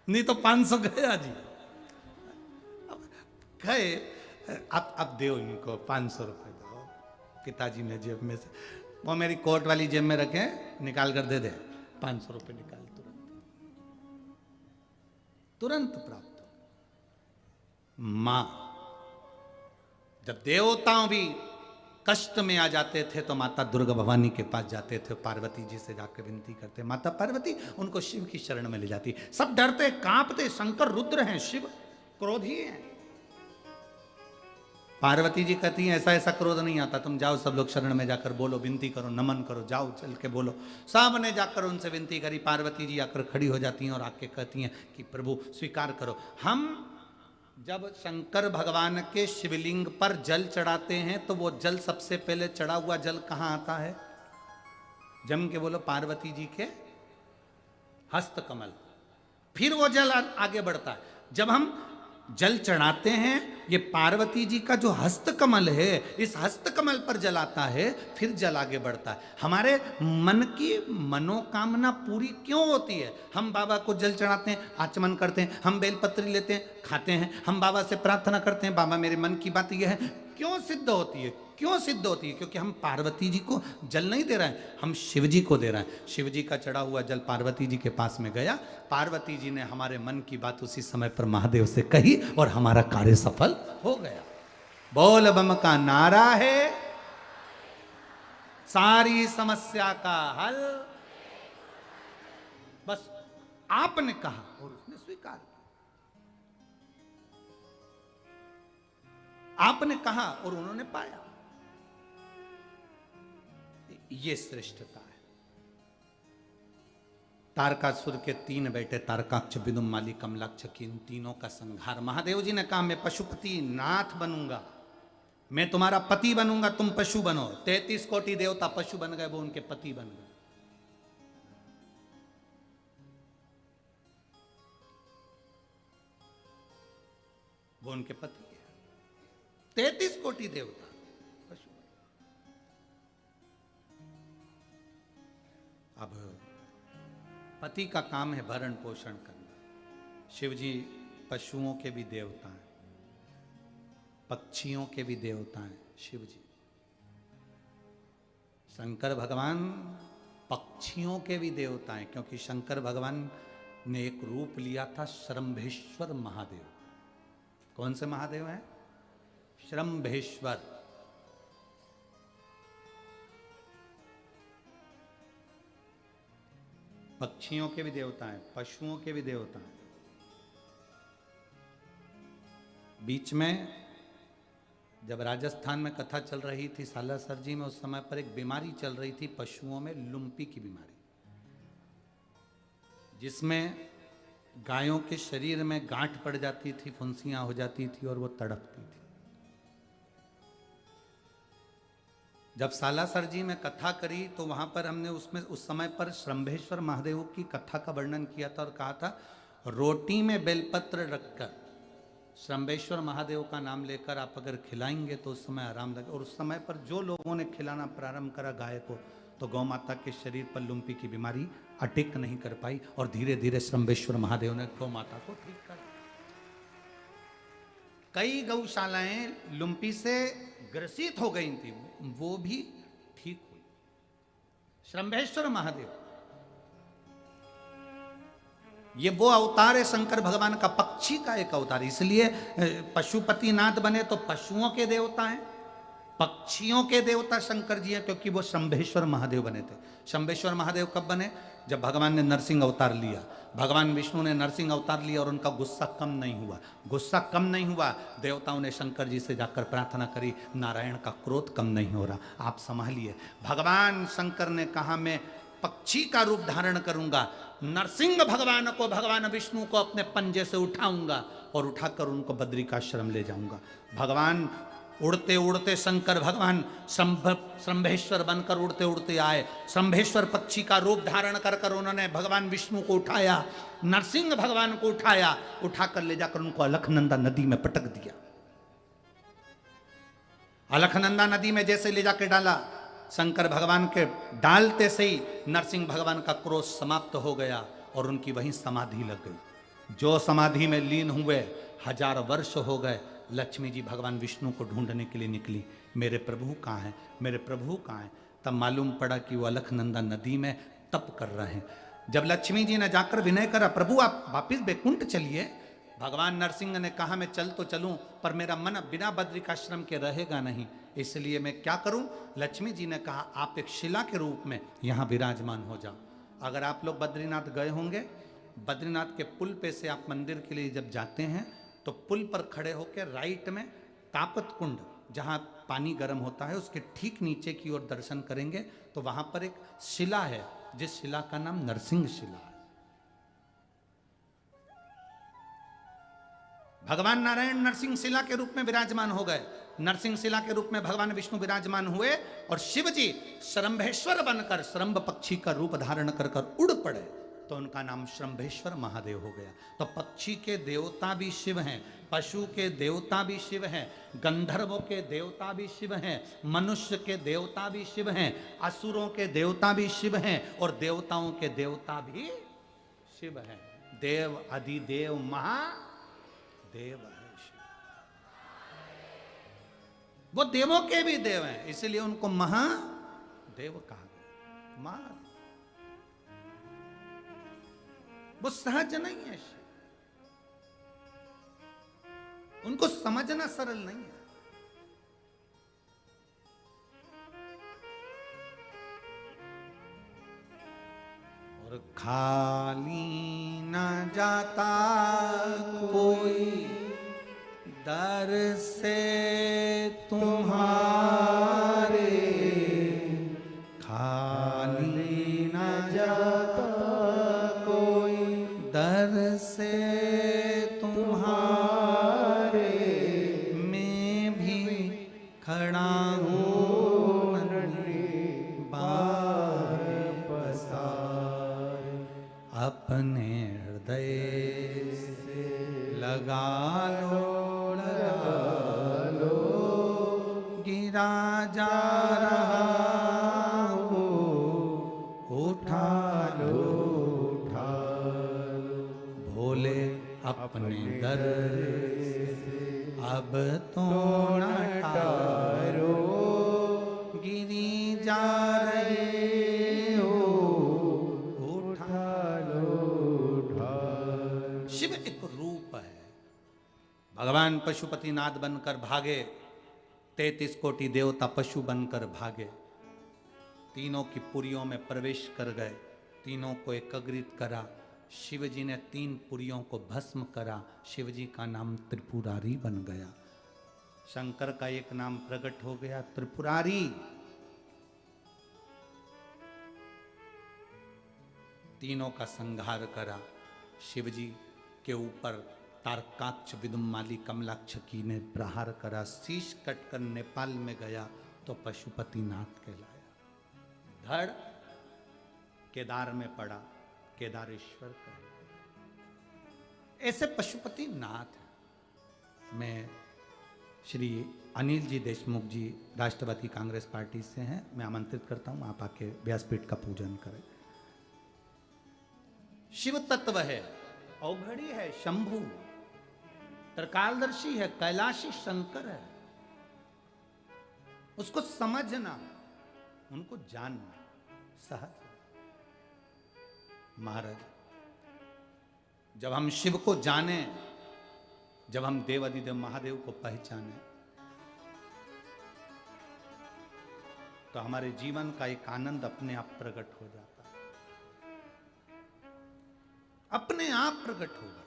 नहीं तो 500 गया जी। गए, अब दो इनको 500 रुपए दो। पिताजी ने जेब में से, वो मेरी कोट वाली जेब में रखे, निकाल कर दे दे, 500 रुपए निकाल, तुरंत प्राप्त। मां जब देवताओं भी कष्ट में आ जाते थे तो माता दुर्गा भवानी के पास जाते थे, पार्वती जी से जाकर विनती करते, माता पार्वती उनको शिव की शरण में ले जाती। सब डरते कांपते, शंकर रुद्र हैं, शिव क्रोधी हैं। पार्वती जी कहती हैं ऐसा ऐसा क्रोध नहीं आता, तुम जाओ सब लोग शरण में जाकर बोलो, विनती करो, नमन करो, जाओ चल के बोलो। सब ने जाकर उनसे विनती करी। पार्वती जी आकर खड़ी हो जाती हैं और आके कहती हैं कि प्रभु स्वीकार करो। हम जब शंकर भगवान के शिवलिंग पर जल चढ़ाते हैं तो वो जल सबसे पहले चढ़ा हुआ जल कहाँ आता है? जम के बोलो, पार्वती जी के हस्त कमल। फिर वो जल आगे बढ़ता है। जब हम जल चढ़ाते हैं, ये पार्वती जी का जो हस्त कमल है, इस हस्त कमल पर जल आता है, फिर जल आगे बढ़ता है। हमारे मन की मनोकामना पूरी क्यों होती है? हम बाबा को जल चढ़ाते हैं, आचमन करते हैं, हम बेलपत्री लेते हैं, खाते हैं, हम बाबा से प्रार्थना करते हैं, बाबा मेरे मन की बात यह है। क्यों सिद्ध होती है? क्यों सिद्ध होती है? क्योंकि हम पार्वती जी को जल नहीं दे रहे हैं, हम शिव जी को दे रहे हैं। शिव जी का चढ़ा हुआ जल पार्वती जी के पास में गया, पार्वती जी ने हमारे मन की बात उसी समय पर महादेव से कही और हमारा कार्य सफल हो गया। बोल बम का नारा है, सारी समस्या का हल। बस आपने कहा और उसने स्वीकार किया। आपने कहा और उन्होंने पाया। ये श्रेष्ठता है। तारकासुर के 3 बेटे, तारकाक्ष, विदुम्माली, कमलाक्ष की, इन तीनों का संहार। महादेव जी ने कहा मैं पशुपति नाथ बनूंगा, मैं तुम्हारा पति बनूंगा, तुम पशु बनो। 33 कोटि देवता पशु बन गए, वो उनके पति बन गए। वो उनके पति है। 33 कोटि देवता पशु। अब पति का काम है भरण पोषण करना। शिव जी पशुओं के भी देवता हैं, पक्षियों के भी देवता हैं शिव जी। शंकर भगवान पक्षियों के भी देवता हैं, क्योंकि शंकर भगवान ने एक रूप लिया था श्रंभेश्वर महादेव। कौन से महादेव हैं? श्रंभेश्वर। पक्षियों के भी देवता हैं, पशुओं के भी देवता हैं। बीच में जब राजस्थान में कथा चल रही थी सालासर जी में, उस समय पर एक बीमारी चल रही थी पशुओं में, लुम्पी की बीमारी, जिसमें गायों के शरीर में गांठ पड़ जाती थी, फुंसियां हो जाती थी और वो तड़पती थी। जब सालासर जी में कथा करी तो वहां पर हमने उसमें उस समय पर श्रंभेश्वर महादेव की कथा का वर्णन किया था और कहा था रोटी में बेलपत्र रखकर श्रंभेश्वर महादेव का नाम लेकर आप अगर खिलाएंगे तो उस समय आराम लगे। और उस समय पर जो लोगों ने खिलाना प्रारंभ करा गाय को, तो गौ माता के शरीर पर लुम्पी की बीमारी अटैक नहीं कर पाई और धीरे धीरे श्रंभेश्वर महादेव ने गौ माता को ठीक कर। कई गौशालाएं लुम्पी से ग्रसित हो गई थी, वो भी ठीक हुई। श्रंभेश्वर महादेव ये वो अवतार है शंकर भगवान का, पक्षी का एक अवतार। इसलिए पशुपतिनाथ बने तो पशुओं के देवता हैं, पक्षियों के देवता शंकर जी हैं, क्योंकि वो शंभेश्वर महादेव बने थे। शंभेश्वर महादेव कब बने? जब भगवान ने नरसिंह अवतार लिया, भगवान विष्णु ने नरसिंह अवतार लिया और उनका गुस्सा कम नहीं हुआ। गुस्सा कम नहीं हुआ, देवताओं ने शंकर जी से जाकर प्रार्थना करी, नारायण का क्रोध कम नहीं हो रहा, आप संभालिए। भगवान शंकर ने कहा मैं पक्षी का रूप धारण करूंगा, नरसिंह भगवान को, भगवान विष्णु को अपने पंजे से उठाऊंगा और उठाकर उनको बद्रिकाश्रम ले जाऊंगा। भगवान उड़ते उड़ते शंकर भगवान शंभेश्वर बनकर उड़ते उड़ते आए। शंभेश्वर पक्षी का रूप धारण कर कर उन्होंने भगवान विष्णु को उठाया, नरसिंह भगवान को उठाया, उठाकर ले जाकर उनको अलखनंदा नदी में पटक दिया। अलखनंदा नदी में जैसे ले जाकर डाला, शंकर भगवान के डालते से ही नरसिंह भगवान का क्रोध समाप्त हो गया और उनकी वहीं समाधि लग गई। जो समाधि में लीन हुए 1000 वर्ष हो गए। लक्ष्मी जी भगवान विष्णु को ढूंढने के लिए निकली, मेरे प्रभु कहाँ हैं, मेरे प्रभु कहाँ हैं। तब मालूम पड़ा कि वो अलखनंदा नदी में तप कर रहे हैं। जब लक्ष्मी जी ने जाकर विनय करा, प्रभु आप वापिस बैकुंठ चलिए। भगवान नरसिंह ने कहा मैं चल तो चलूं, पर मेरा मन बिना बद्रिकाश्रम के रहेगा नहीं, इसलिए मैं क्या करूं। लक्ष्मी जी ने कहा आप एक शिला के रूप में यहाँ विराजमान हो जाओ। अगर आप लोग बद्रीनाथ गए होंगे, बद्रीनाथ के पुल पे से आप मंदिर के लिए जब जाते हैं तो पुल पर खड़े होकर राइट में तापत कुंड, जहाँ पानी गर्म होता है, उसके ठीक नीचे की ओर दर्शन करेंगे तो वहां पर एक शिला है, जिस शिला का नाम नरसिंह शिला है। भगवान नारायण नरसिंह शिला के रूप में विराजमान हो गए। नरसिंह शिला के रूप में भगवान विष्णु विराजमान हुए और शिव जी श्रंभेश्वर बनकर श्रंभ पक्षी का रूप धारण कर कर उड़ पड़े, तो उनका नाम श्रंभेश्वर महादेव हो गया। तो पक्षी के देवता भी शिव हैं, पशु के देवता भी शिव हैं, गंधर्वों के देवता भी शिव हैं, मनुष्य के देवता भी शिव हैं, असुरों के देवता भी शिव हैं और देवताओं के देवता भी शिव हैं। देव अधिदेव महादेव है शिव। वो देवों के भी देव हैं, इसलिए उनको महादेव कहा गया। महादेव वो सहज नहीं है, उनको समझना सरल नहीं है। और खाली न जाता कोई दर से तुम्हारे, खाली न जाता दर से तुम्हारे, मैं भी खड़ा हूँ बार पसार, अपने हृदय से लगा लो उठा लो, उठा लो, भोले अपने दर से अब तो न टारो, गिरी जा रहे हो, उठा लो, उठा लो। शिव एक रूप है। भगवान पशुपतिनाथ बनकर भागे, 33 कोटि देवता पशु बनकर भागे, तीनों की पुरियों में प्रवेश कर गए, तीनों को एकत्रित करा। शिवजी ने 3 पुरियों को भस्म करा, शिवजी का नाम त्रिपुरारी बन गया। शंकर का एक नाम प्रकट हो गया, त्रिपुरारी। तीनों का संहार करा। शिवजी के ऊपर तारकाक्ष, विदुमाली, कमलाक्षकी ने प्रहार करा। शीश कटकर नेपाल में गया तो पशुपतिनाथ कहलाया। धड़ केदार में पड़ा, केदारेश्वर कहलाया। ऐसे पशुपतिनाथ में श्री अनिल जी देशमुख जी राष्ट्रवादी कांग्रेस पार्टी से हैं। मैं आमंत्रित करता हूं, आप आके व्यासपीठ का पूजन करें। शिव तत्व है, औघड़ी है शंभु, त्रिकालदर्शी है, कैलाशी शंकर है। उसको समझना, उनको जानना सहज। महाराज, जब हम शिव को जाने, जब हम देवाधिदेव महादेव को पहचाने, तो हमारे जीवन का एक आनंद अपने आप प्रकट हो जाता है, अपने आप प्रकट होगा।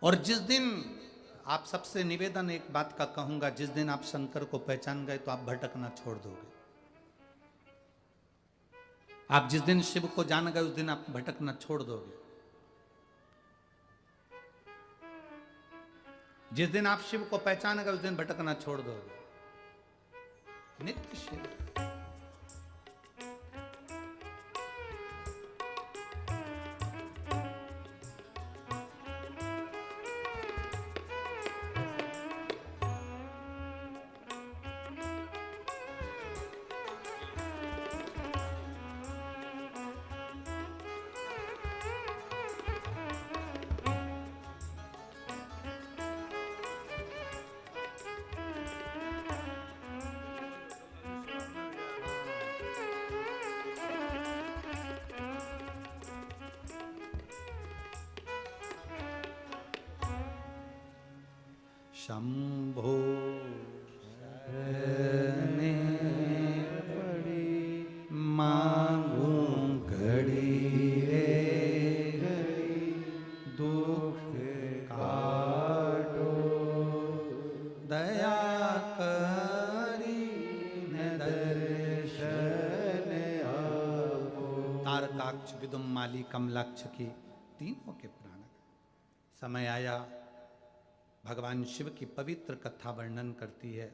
और जिस दिन, आप सबसे निवेदन एक बात का कहूंगा, जिस दिन आप शंकर को पहचान गए तो आप भटकना छोड़ दोगे। आप जिस दिन शिव को जान गए उस दिन आप भटकना छोड़ दोगे। जिस दिन आप शिव को पहचान गए उस दिन भटकना छोड़ दोगे। नित्य शिव। शंभो शरणे पड़ी मांगू घड़ी रे घड़ी, दुख काटो दया करी न दर्शन आपो। तारकाक्ष, विदुमाली, कमलाक्ष की तीनों के प्राण। समय आया, भगवान शिव की पवित्र कथा वर्णन करती है।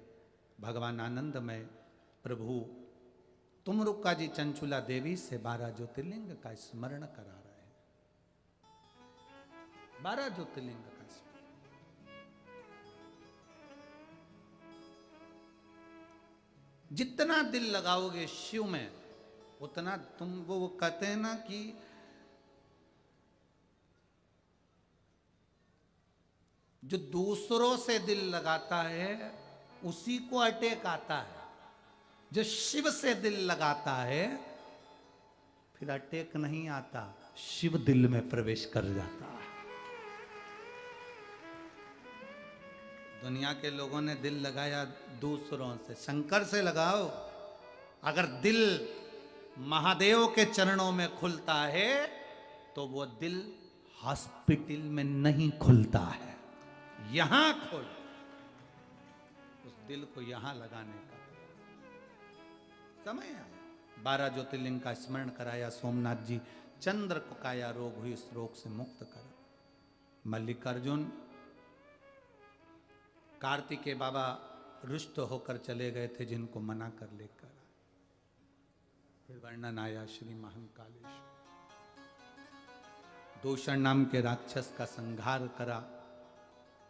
भगवान आनंदमय प्रभु तुमरुक्का जी चंचुला देवी से 12 ज्योतिर्लिंग का स्मरण करा रहे हैं। 12 ज्योतिर्लिंग का स्मरण। जितना दिल लगाओगे शिव में, उतना तुम, वो कहते हैं ना कि जो दूसरों से दिल लगाता है उसी को अटैक आता है। जो शिव से दिल लगाता है फिर अटैक नहीं आता, शिव दिल में प्रवेश कर जाता है। दुनिया के लोगों ने दिल लगाया दूसरों से, शंकर से लगाओ। अगर दिल महादेव के चरणों में खुलता है तो वो दिल हॉस्पिटल में नहीं खुलता है, यहां खोल। उस दिल को यहां लगाने का समय आया। 12 ज्योतिर्लिंग का स्मरण कराया। सोमनाथ जी चंद्र को काया रोग हुई, इस रोग से मुक्त करा। मल्लिकार्जुन, कार्तिकेय बाबा रुष्ट होकर चले गए थे, जिनको मना कर लेकर आए। फिर वर्णन आया श्री महाकालेश्वर। दूषण नाम के राक्षस का संहार करा,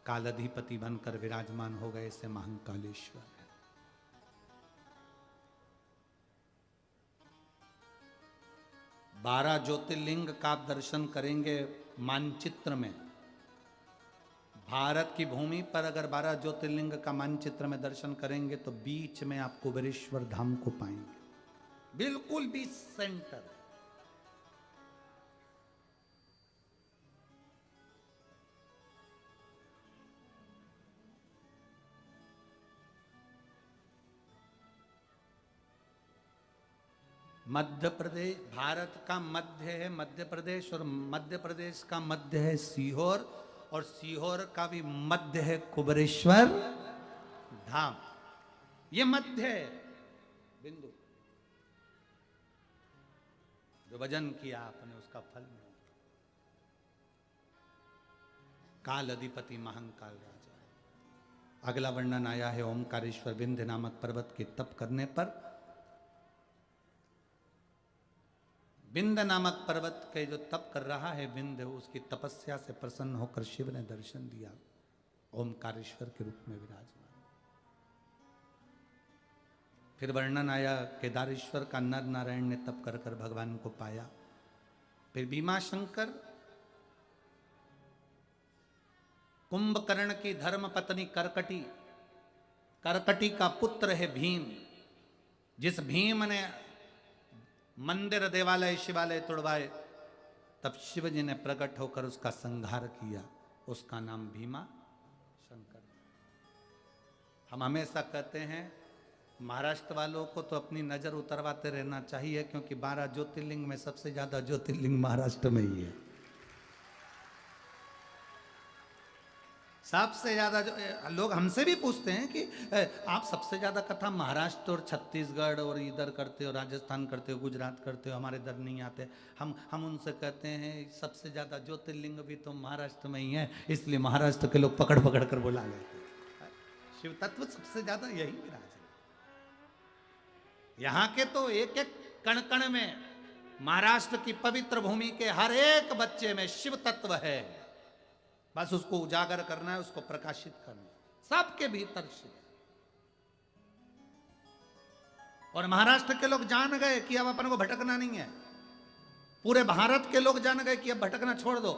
कालाधिपति बनकर विराजमान हो गए से महाकालेश्वर है। 12 ज्योतिर्लिंग का आप दर्शन करेंगे मानचित्र में। भारत की भूमि पर अगर 12 ज्योतिर्लिंग का मानचित्र में दर्शन करेंगे तो बीच में आप कुबेरेश्वर धाम को पाएंगे, बिल्कुल बीच सेंटर। मध्य प्रदेश भारत का मध्य है मध्य प्रदेश, और मध्य प्रदेश का मध्य है सीहोर, और सीहोर का भी मध्य है कुबेरेश्वर धाम। ये मध्य है बिंदु। जो भजन किया आपने उसका फल मिला। काल अधिपति महाकाल राजा है। अगला वर्णन आया है ओमकारेश्वर विंध्य नामक पर्वत के तप करने पर। विंध्य नामक पर्वत के जो तप कर रहा है विंध्य, उसकी तपस्या से प्रसन्न होकर शिव ने दर्शन दिया, ओमकारेश्वर के रूप में विराजमान। फिर वर्णन आया केदारेश्वर का, नर नारायण ने तप कर कर भगवान को पाया। फिर भीमाशंकर कुंभकर्ण की धर्म पत्नी करकटी, करकटी का पुत्र है भीम। जिस भीम ने मंदिर देवालय शिवालय तोड़वाए, तब शिव जी ने प्रकट होकर उसका संहार किया, उसका नाम भीमा शंकर। हम हमेशा कहते हैं महाराष्ट्र वालों को तो अपनी नजर उतरवाते रहना चाहिए, क्योंकि 12 ज्योतिर्लिंग में सबसे ज्यादा ज्योतिर्लिंग महाराष्ट्र में ही है। सबसे ज्यादा जो लोग हमसे भी पूछते हैं कि आप सबसे ज्यादा कथा महाराष्ट्र और छत्तीसगढ़ और इधर करते हो, राजस्थान करते हो, गुजरात करते हो, हमारे इधर नहीं आते। हम उनसे कहते हैं सबसे ज्यादा ज्योतिर्लिंग भी तो महाराष्ट्र में ही है, इसलिए महाराष्ट्र के लोग पकड़ पकड़ कर बुला लेते हैं। शिव तत्व सबसे ज्यादा यही विराज है। यहाँ के तो एक एक कण कण में, महाराष्ट्र की पवित्र भूमि के हर एक बच्चे में शिव तत्व है। बस उसको उजागर करना है, उसको प्रकाशित करना है, सबके भीतर शिव। और महाराष्ट्र के लोग जान गए कि अब अपन को भटकना नहीं है। पूरे भारत के लोग जान गए कि अब भटकना छोड़ दो,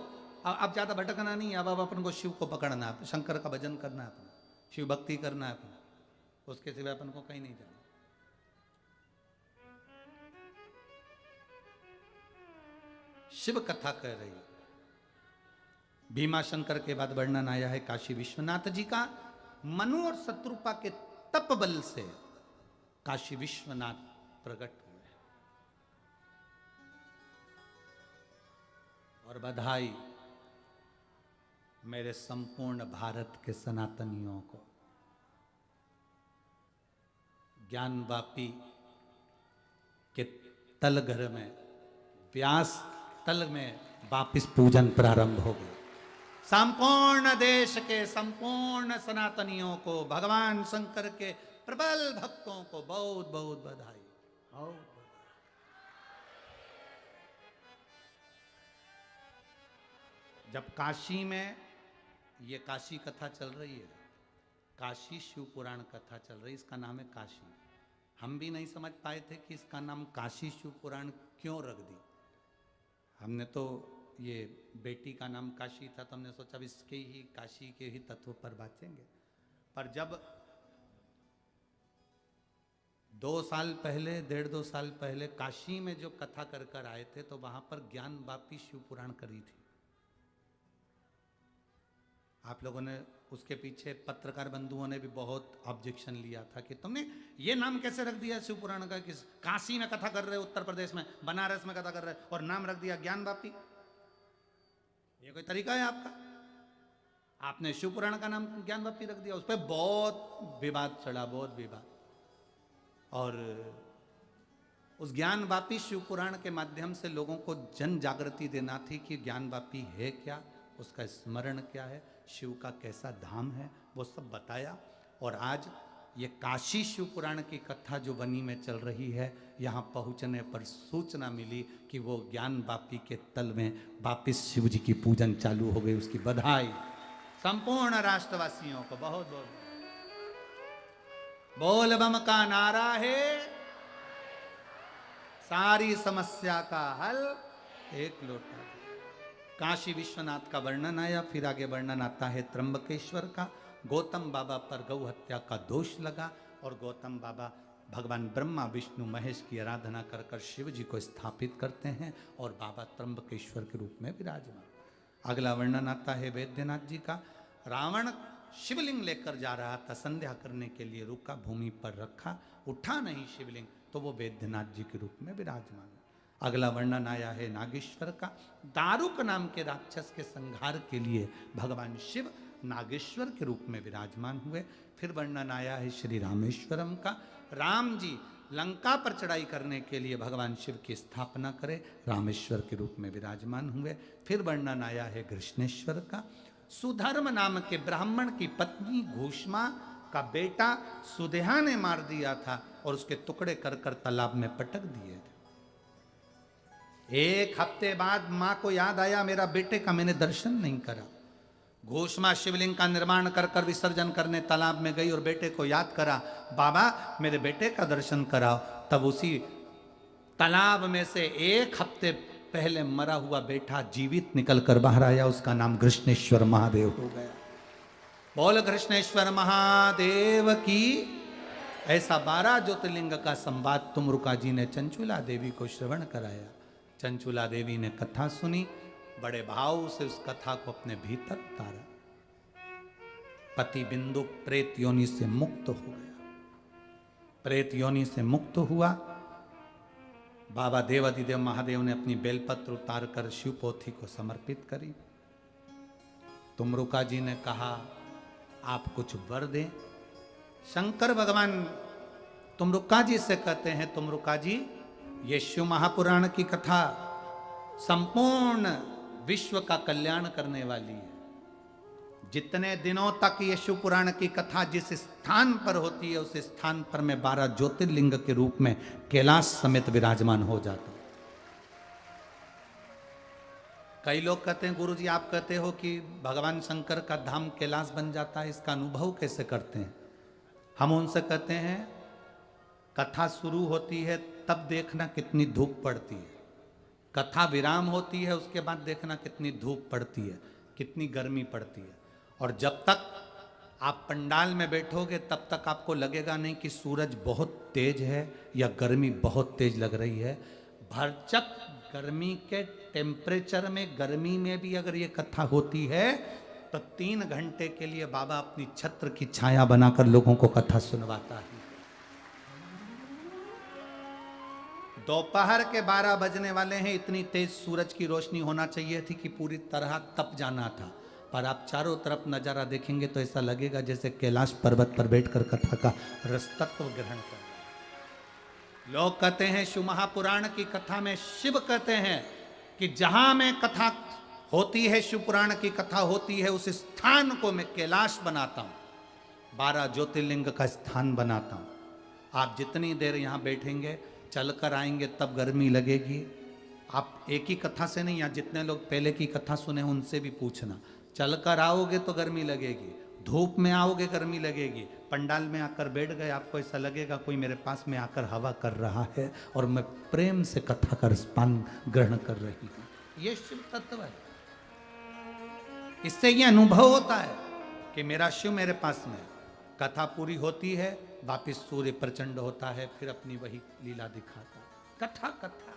अब ज्यादा भटकना नहीं है। अब अपन को शिव को पकड़ना है, शंकर का भजन करना है, अपना शिव भक्ति करना है अपना, उसके सिवा अपन को कहीं नहीं जाना। शिव कथा कह रही है। भीमाशंकर के बाद वर्णन आया है काशी विश्वनाथ जी का। मनु और शत्रुपा के तप बल से काशी विश्वनाथ प्रकट हुए। और बधाई मेरे संपूर्ण भारत के सनातनियों को। ज्ञानवापी के तलघर में, व्यास तल में वापिस पूजन प्रारंभ हो गया। संपूर्ण देश के संपूर्ण सनातनियों को, भगवान शंकर के प्रबल भक्तों को बहुत बहुत बधाई। जब काशी में ये काशी कथा चल रही है, काशी शिव पुराण कथा चल रही है, इसका नाम है काशी। हम भी नहीं समझ पाए थे कि इसका नाम काशी शिव पुराण क्यों रख दी। हमने तो ये बेटी का नाम काशी था, तो हमने सोचा इसके ही काशी के ही तत्व पर बातेंगे। पर जब 2 साल पहले, 1.5-2 साल पहले काशी में जो कथा कर कर आए थे, तो वहां पर ज्ञानवापी शिव पुराण करी थी। आप लोगों ने उसके पीछे, पत्रकार बंधुओं ने भी बहुत ऑब्जेक्शन लिया था कि तुमने ये नाम कैसे रख दिया शिव पुराण का, कि काशी में कथा कर रहे, उत्तर प्रदेश में, बनारस में कथा कर रहे, और नाम रख दिया ज्ञानवापी। ये कोई तरीका है आपका? आपने शिव पुराण का नाम ज्ञानवापी रख दिया। उस पर बहुत विवाद चढ़ा, बहुत विवाद। और उस ज्ञानवापी शिव पुराण के माध्यम से लोगों को जन जागृति देना थी कि ज्ञानवापी है क्या, उसका स्मरण क्या है, शिव का कैसा धाम है, वो सब बताया। और आज ये काशी शिव पुराण की कथा जो बनी में चल रही है, यहाँ पहुँचने पर सूचना मिली कि वो ज्ञानवापी के तल में वापिस शिव जी की पूजन चालू हो गई। उसकी बधाई संपूर्ण राष्ट्रवासियों को बहुत बहुत। बोल बम का नारा है, सारी समस्या का हल एक लोटा। काशी विश्वनाथ का वर्णन आया, फिर आगे वर्णन आता है त्र्यंबकेश्वर का। गौतम बाबा पर गौ हत्या का दोष लगा और गौतम बाबा भगवान ब्रह्मा विष्णु महेश की आराधना कर कर शिव जी को स्थापित करते हैं और बाबा त्र्यंबकेश्वर के रूप में विराजमान। अगला वर्णन आता है वैद्यनाथ जी का। रावण शिवलिंग लेकर जा रहा था, संध्या करने के लिए रुका, भूमि पर रखा, उठा नहीं शिवलिंग, तो वो वैद्यनाथ जी के रूप में विराजमान। अगला वर्णन आया है नागेश्वर का। दारुक नाम के राक्षस के संहार के लिए भगवान शिव नागेश्वर के रूप में विराजमान हुए। फिर वर्णन आया है श्री रामेश्वरम का। राम जी लंका पर चढ़ाई करने के लिए भगवान शिव की स्थापना करे, रामेश्वर के रूप में विराजमान हुए। फिर वर्णन आया है कृष्णेश्वर का। सुधर्म नाम के ब्राह्मण की पत्नी घोषमा का बेटा सुदेहा ने मार दिया था और उसके टुकड़े कर कर तालाब में पटक दिए थे। एक हफ्ते बाद मां को याद आया मेरा बेटे का मैंने दर्शन नहीं करा। घोषमा शिवलिंग का निर्माण कर कर विसर्जन करने तालाब में गई और बेटे को याद करा, बाबा मेरे बेटे का दर्शन कराओ। तब उसी तालाब में से एक हफ्ते पहले मरा हुआ बेटा जीवित निकल कर बाहर आया, उसका नाम कृष्णेश्वर महादेव हो गया। बोल कृष्णेश्वर महादेव की। ऐसा 12 ज्योतिर्लिंग का संवाद तुमरुका जी ने चंचुला देवी को श्रवण कराया। चंचुला देवी ने कथा सुनी, बड़े भाव से उस कथा को अपने भीतर उतारा। पति बिंदु प्रेत योनि से मुक्त हो गया। प्रेत योनि से मुक्त हुआ। बाबा देवादिदेव महादेव ने अपनी बेलपत्र उतार कर शिवपोथी को समर्पित करी। तुमरुका जी ने कहा आप कुछ वर दें। शंकर भगवान तुमरुका जी से कहते हैं, तुमरुका जी ये शिव महापुराण की कथा संपूर्ण विश्व का कल्याण करने वाली है। जितने दिनों तक ये शिव पुराण की कथा जिस स्थान पर होती है, उस स्थान पर मैं 12 ज्योतिर्लिंग के रूप में कैलाश समेत विराजमान हो जाता हूं। कई लोग कहते हैं गुरुजी आप कहते हो कि भगवान शंकर का धाम कैलाश बन जाता है, इसका अनुभव कैसे करते हैं? हम उनसे कहते हैं कथा शुरू होती है तब देखना कितनी धूप पड़ती है, कथा विराम होती है उसके बाद देखना कितनी धूप पड़ती है, कितनी गर्मी पड़ती है। और जब तक आप पंडाल में बैठोगे तब तक आपको लगेगा नहीं कि सूरज बहुत तेज है या गर्मी बहुत तेज लग रही है। भरचक गर्मी के टेम्परेचर में, गर्मी में भी अगर ये कथा होती है तो 3 घंटे के लिए बाबा अपनी छत्र की छाया बनाकर लोगों को कथा सुनवाता है। दोपहर के 12 बजने वाले हैं, इतनी तेज सूरज की रोशनी होना चाहिए थी कि पूरी तरह तप जाना था, पर आप चारों तरफ नजारा देखेंगे तो ऐसा लगेगा जैसे कैलाश पर्वत पर बैठकर कथा का रसतत्व ग्रहण कर। लोग कहते हैं शिव महापुराण की कथा में शिव कहते हैं कि जहां में कथा होती है, शिव पुराण की कथा होती है, उस स्थान को मैं कैलाश बनाता हूं, 12 ज्योतिर्लिंग का स्थान बनाता हूं। आप जितनी देर यहां बैठेंगे, चलकर आएंगे तब गर्मी लगेगी। आप एक ही कथा से नहीं, या जितने लोग पहले की कथा सुने उनसे भी पूछना, चलकर आओगे तो गर्मी लगेगी, धूप में आओगे गर्मी लगेगी, पंडाल में आकर बैठ गए आपको ऐसा लगेगा कोई मेरे पास में आकर हवा कर रहा है और मैं प्रेम से कथा का रसपान ग्रहण कर रही हूं। ये शिव तत्व है। इससे ये अनुभव होता है कि मेरा शिव मेरे पास में। कथा पूरी होती है, वापिस सूर्य प्रचंड होता है, फिर अपनी वही लीला दिखाता है। कथा कथा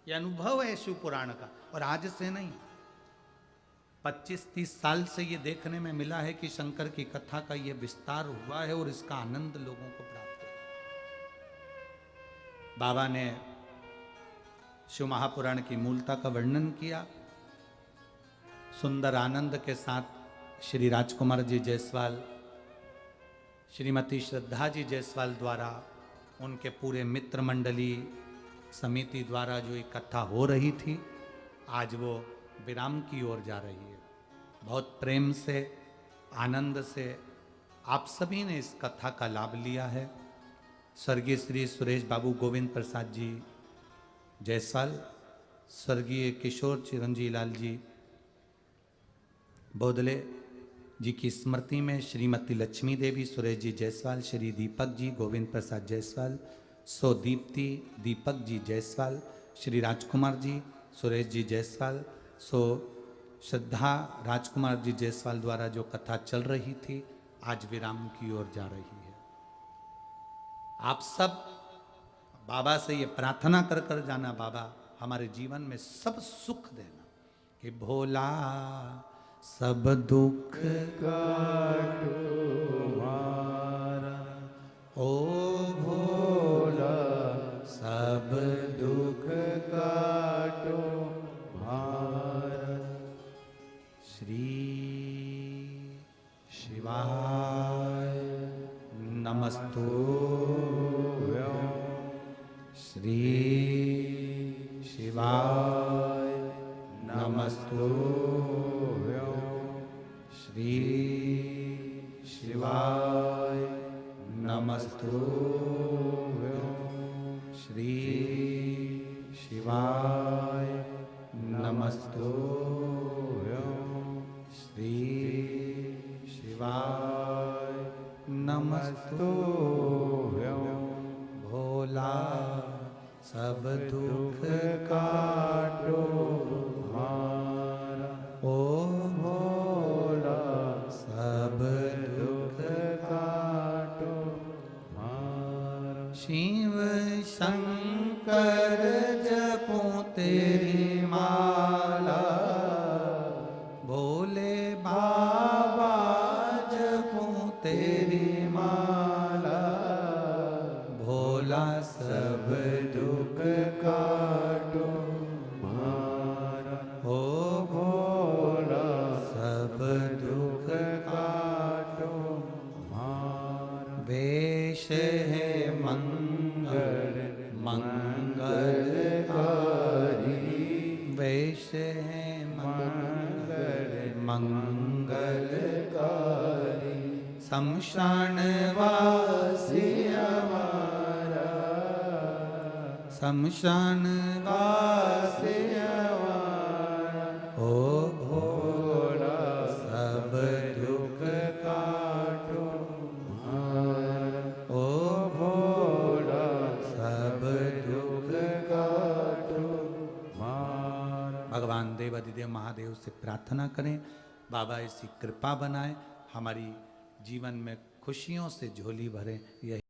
ये अनुभव है शिव पुराण का, और आज से नहीं, 25-30 साल से ये देखने में मिला है कि शंकर की कथा का ये विस्तार हुआ है और इसका आनंद लोगों को प्राप्त है। बाबा ने शिव महापुराण की मूलता का वर्णन किया, सुंदर आनंद के साथ श्री राजकुमार जी जायसवाल, श्रीमती श्रद्धा जी जायसवाल द्वारा, उनके पूरे मित्र मंडली समिति द्वारा जो एक कथा हो रही थी, आज वो विराम की ओर जा रही है। बहुत प्रेम से, आनंद से आप सभी ने इस कथा का लाभ लिया है। स्वर्गीय श्री सुरेश बाबू गोविंद प्रसाद जी जायसवाल, स्वर्गीय किशोर चिरंजी लाल जी बोदले जी की स्मृति में श्रीमती लक्ष्मी देवी सुरेश जी जायसवाल, श्री दीपक जी, गोविंद प्रसाद जायसवाल, सो दीप्ति दीपक जी जायसवाल, श्री राजकुमार जी, सुरेश जी जायसवाल, सो श्रद्धा राजकुमार जी जायसवाल द्वारा जो कथा चल रही थी आज विराम की ओर जा रही है। आप सब बाबा से ये प्रार्थना कर कर जाना, बाबा हमारे जीवन में सब सुख देना, कि भोला सब दुख काटो हमारा, ओ भोला सब दुख काटो हमारा। श्री शिवाय नमस्तुभ्यं, श्री शिवाय नमस्तुभ्यं, श्री शिवाय नमस्तुभ्यं, श्री शिवाय नमस्तुभ्यं, श्री शिवाय नमस्तुभ्यं। भोला सब दुख काटो हमारा, ओ भोला सब दुख काटो हमारा। शिव शंकर जपो तेरी माला, भोले बाबा जपो तेरी माला, भोला सब दुख काटो हमारा, ओ भोला सब दुख काटो हमारा। वेश है मंगल मंगलकारी, वेश है मंगल मंगलकारी, शमशान वासी हमारा, शमशान वासी हमारा, ओ भोला सब दुख काटो हमारा, ओ भोला सब दुख काटो हमारा। भगवान देवाधिदेव महादेव से प्रार्थना करें, बाबा ऐसी कृपा बनाए, हमारी जीवन में खुशियों से झोली भरे। यही